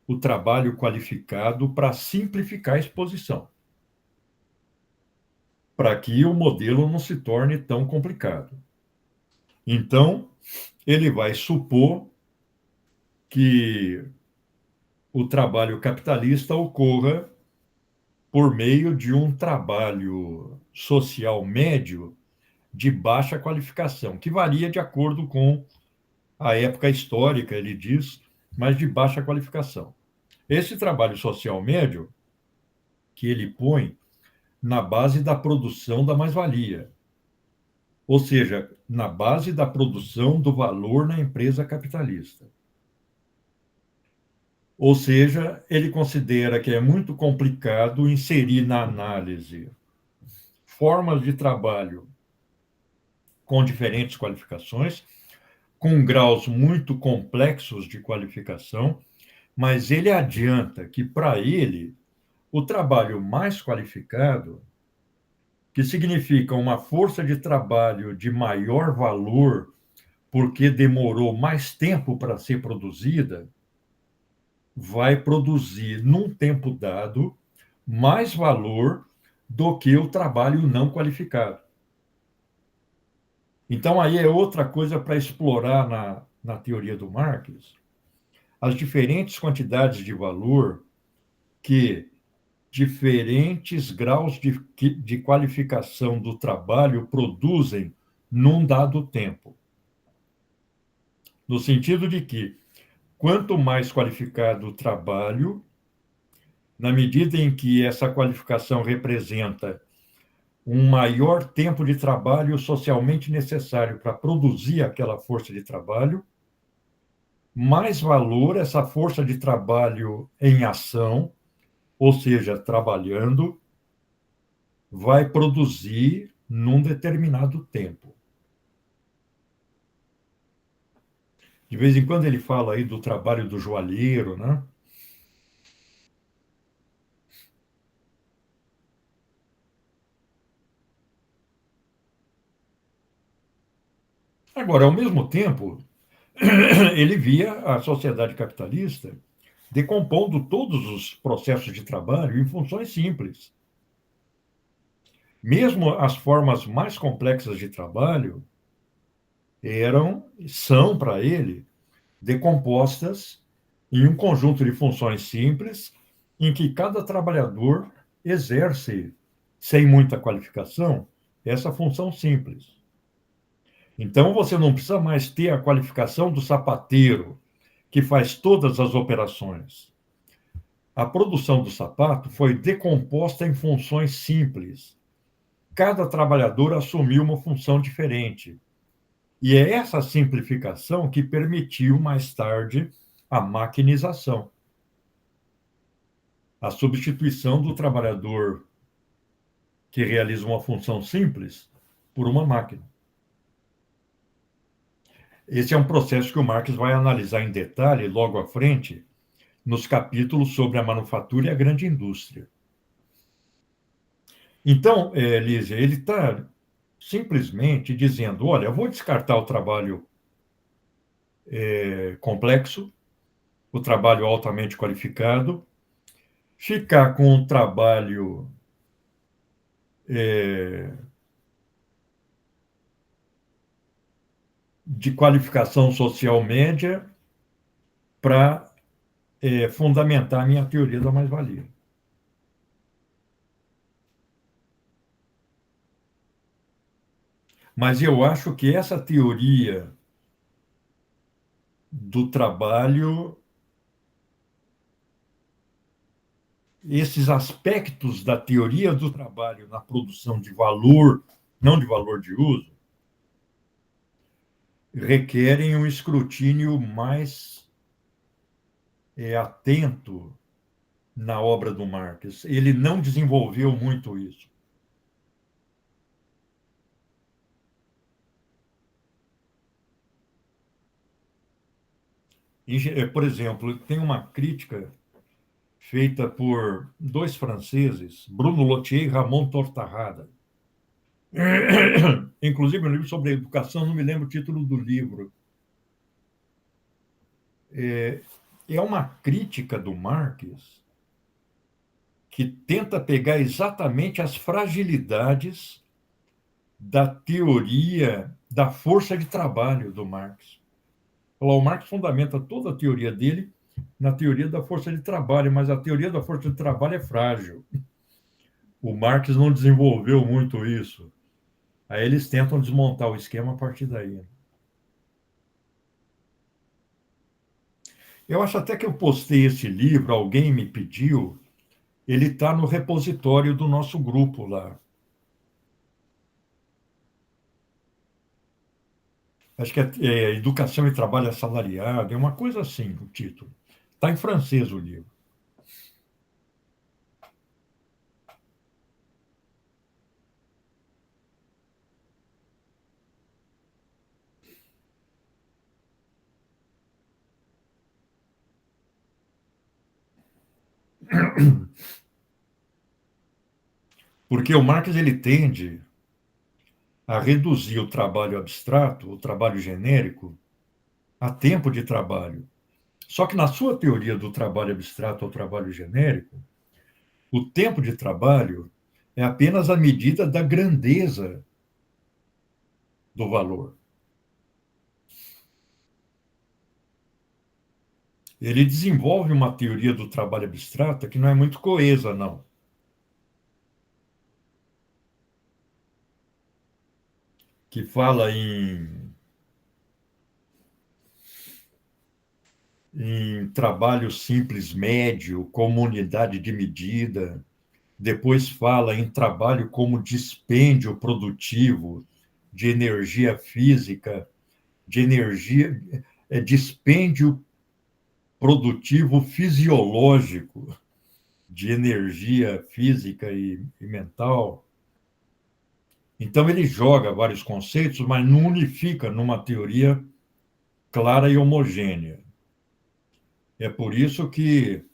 o trabalho qualificado para simplificar a exposição, para que o modelo não se torne tão complicado. Então, ele vai supor que o trabalho capitalista ocorra por meio de um trabalho social médio de baixa qualificação, que varia de acordo com a época histórica, ele diz, mas de baixa qualificação. Esse trabalho social médio que ele põe na base da produção da mais-valia, ou seja, na base da produção do valor na empresa capitalista. Ou seja, ele considera que é muito complicado inserir na análise formas de trabalho com diferentes qualificações, com graus muito complexos de qualificação, mas ele adianta que, para ele, o trabalho mais qualificado, que significa uma força de trabalho de maior valor, porque demorou mais tempo para ser produzida, vai produzir, num tempo dado, mais valor do que o trabalho não qualificado. Então, aí é outra coisa para explorar na teoria do Marx, as diferentes quantidades de valor que diferentes graus de qualificação do trabalho produzem num dado tempo. No sentido de que, quanto mais qualificado o trabalho, na medida em que essa qualificação representa um maior tempo de trabalho socialmente necessário para produzir aquela força de trabalho, mais valor essa força de trabalho em ação, ou seja, trabalhando, vai produzir num determinado tempo. De vez em quando ele fala aí do trabalho do joalheiro, né? Agora, ao mesmo tempo, ele via a sociedade capitalista decompondo todos os processos de trabalho em funções simples. Mesmo as formas mais complexas de trabalho são para ele decompostas em um conjunto de funções simples em que cada trabalhador exerce, sem muita qualificação, essa função simples. Então, você não precisa mais ter a qualificação do sapateiro, que faz todas as operações. A produção do sapato foi decomposta em funções simples. Cada trabalhador assumiu uma função diferente. E é essa simplificação que permitiu, mais tarde, a maquinização. A substituição do trabalhador que realiza uma função simples por uma máquina. Esse é um processo que o Marx vai analisar em detalhe logo à frente, nos capítulos sobre a manufatura e a grande indústria. Então, Lígia, ele está simplesmente dizendo, olha, eu vou descartar o trabalho complexo, o trabalho altamente qualificado, ficar com um trabalho de qualificação social média para fundamentar a minha teoria da mais-valia. Mas eu acho que essa teoria do trabalho, esses aspectos da teoria do trabalho na produção de valor, não de valor de uso, requerem um escrutínio mais atento na obra do Marx. Ele não desenvolveu muito isso. Por exemplo, tem uma crítica feita por dois franceses, Bruno Lottier e Ramon Tortarrada. Inclusive, um livro sobre educação, não me lembro o título do livro. É uma crítica do Marx que tenta pegar exatamente as fragilidades da teoria da força de trabalho do Marx. O Marx fundamenta toda a teoria dele na teoria da força de trabalho, mas a teoria da força de trabalho é frágil. O Marx não desenvolveu muito isso. Aí eles tentam desmontar o esquema a partir daí. Eu acho até que eu postei esse livro, alguém me pediu, ele está no repositório do nosso grupo lá. Acho que é Educação e Trabalho Assalariado, é uma coisa assim o título. Está em francês o livro. Porque o Marx ele tende a reduzir o trabalho abstrato, o trabalho genérico, a tempo de trabalho. Só que na sua teoria do trabalho abstrato ao trabalho genérico, o tempo de trabalho é apenas a medida da grandeza do valor. Ele desenvolve uma teoria do trabalho abstrato que não é muito coesa, não. Que fala em trabalho simples médio, como unidade de medida, depois fala em trabalho como dispêndio produtivo de energia física, dispêndio produtivo fisiológico de energia física e mental. Então, ele joga vários conceitos, mas não unifica numa teoria clara e homogênea. É por isso que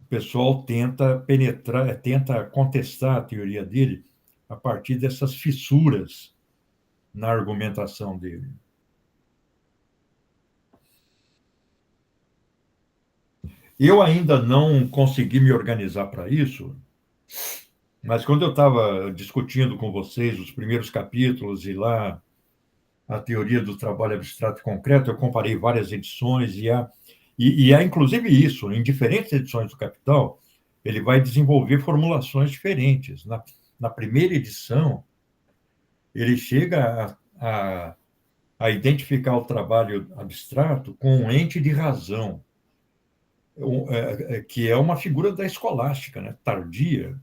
o pessoal tenta penetrar, tenta contestar a teoria dele a partir dessas fissuras na argumentação dele. Eu ainda não consegui me organizar para isso, mas quando eu estava discutindo com vocês os primeiros capítulos e lá a teoria do trabalho abstrato e concreto, eu comparei várias edições e há inclusive isso, em diferentes edições do Capital, ele vai desenvolver formulações diferentes. Na primeira edição, ele chega a identificar o trabalho abstrato com um ente de razão, que é uma figura da escolástica, né, tardia.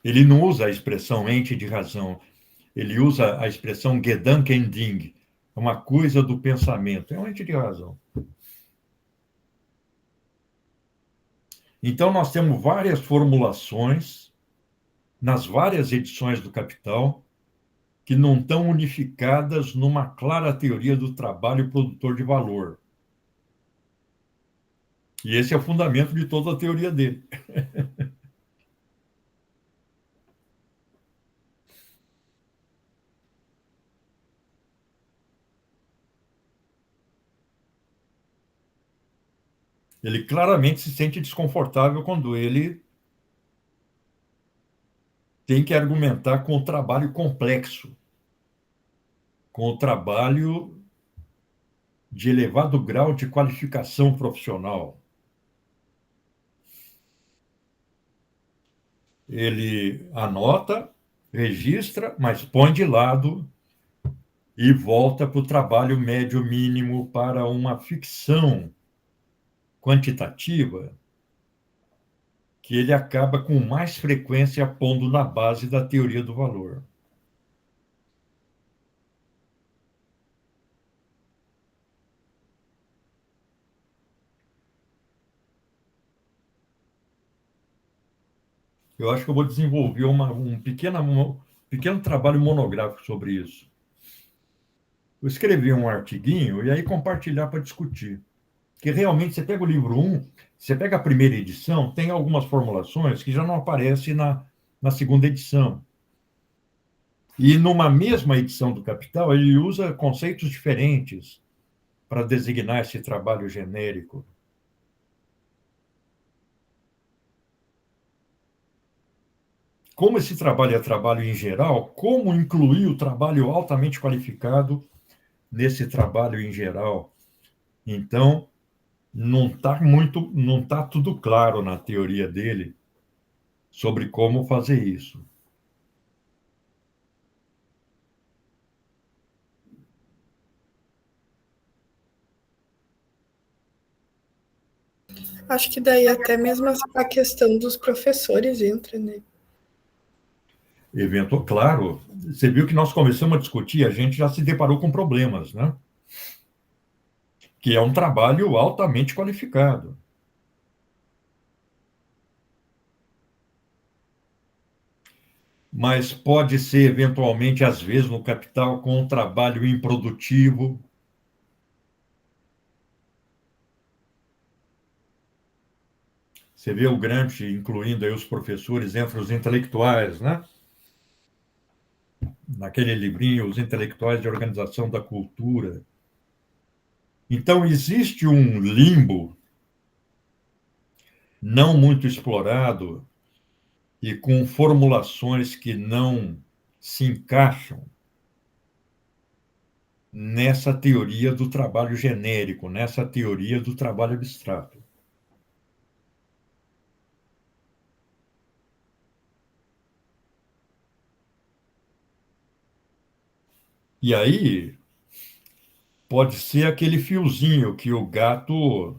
Ele não usa a expressão ente de razão, ele usa a expressão Gedankending, uma coisa do pensamento, é um ente de razão. Então, nós temos várias formulações nas várias edições do Capital que não estão unificadas numa clara teoria do trabalho produtor de valor. E esse é o fundamento de toda a teoria dele. Ele claramente se sente desconfortável quando ele tem que argumentar com o trabalho complexo, com o trabalho de elevado grau de qualificação profissional. Ele anota, registra, mas põe de lado e volta para o trabalho médio mínimo para uma ficção quantitativa que ele acaba com mais frequência pondo na base da teoria do valor. Eu acho que eu vou desenvolver um pequeno trabalho monográfico sobre isso. Eu escrevi um artiguinho e aí compartilhar para discutir. Que realmente você pega o livro 1, você pega a primeira edição, tem algumas formulações que já não aparecem na segunda edição. E numa mesma edição do Capital, ele usa conceitos diferentes para designar esse trabalho genérico. Como esse trabalho é trabalho em geral, como incluir o trabalho altamente qualificado nesse trabalho em geral? Então, não está tudo claro na teoria dele sobre como fazer isso. Acho que daí até mesmo a questão dos professores entra, né? Evento, claro, você viu que nós começamos a discutir, a gente já se deparou com problemas, né? Que é um trabalho altamente qualificado. Mas pode ser, eventualmente, às vezes, no capital, com um trabalho improdutivo. Você vê o Gramsci incluindo aí os professores entre os intelectuais, né? Naquele livrinho, Os Intelectuais de Organização da Cultura. Então, existe um limbo não muito explorado e com formulações que não se encaixam nessa teoria do trabalho genérico, nessa teoria do trabalho abstrato. E aí pode ser aquele fiozinho que o gato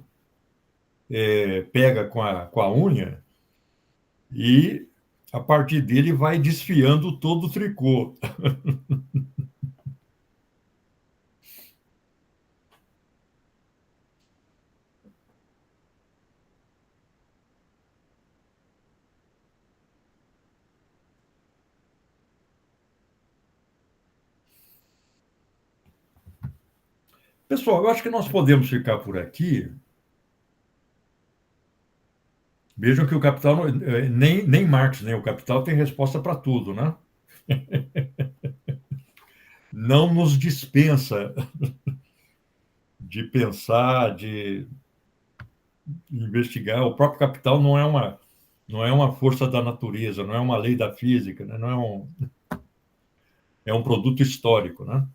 pega com a unha e, a partir dele, vai desfiando todo o tricô. Pessoal, eu acho que nós podemos ficar por aqui. Vejam que o Capital, nem Marx, nem o Capital tem resposta para tudo, né? não nos dispensa de pensar, de investigar. O próprio capital não é uma força da natureza, não é uma lei da física, né? Não é um produto histórico, né?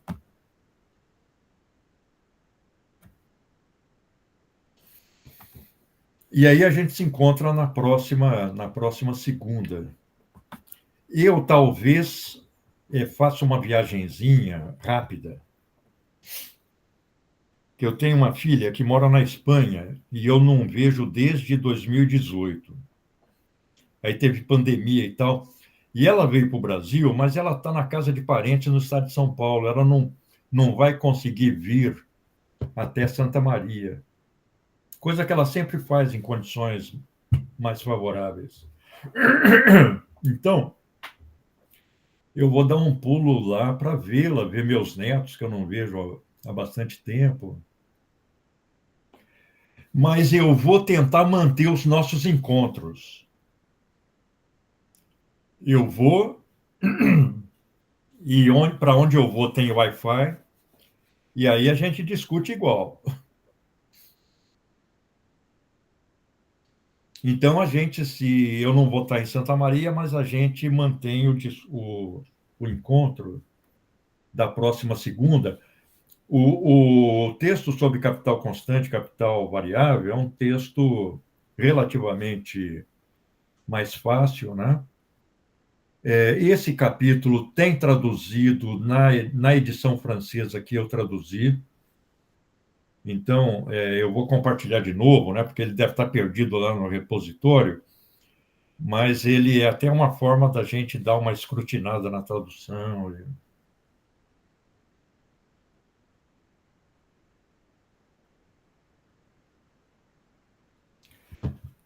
E aí a gente se encontra na próxima segunda. Eu talvez faça uma viagenzinha rápida, que eu tenho uma filha que mora na Espanha e eu não vejo desde 2018. Aí teve pandemia e tal. E ela veio para o Brasil, mas ela está na casa de parentes no estado de São Paulo. Ela não vai conseguir vir até Santa Maria. Coisa que ela sempre faz em condições mais favoráveis. Então, eu vou dar um pulo lá para vê-la, ver meus netos, que eu não vejo há bastante tempo. Mas eu vou tentar manter os nossos encontros. Eu vou, e para onde eu vou tem Wi-Fi, e aí a gente discute igual. Então, se eu não vou estar em Santa Maria, mas a gente mantém o encontro da próxima segunda. O texto sobre capital constante, capital variável, é um texto relativamente mais fácil, né? Esse capítulo tem traduzido na edição francesa que eu traduzi. Então, eu vou compartilhar de novo, né? Porque ele deve estar perdido lá no repositório, mas ele é até uma forma da gente dar uma escrutinada na tradução.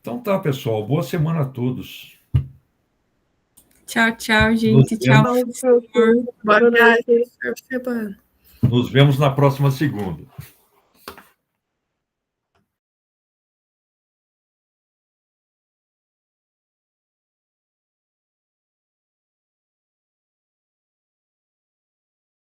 Então tá, pessoal. Boa semana a todos. Tchau, tchau, gente. Tchau, professor. Boa tarde. Nos vemos na próxima segunda.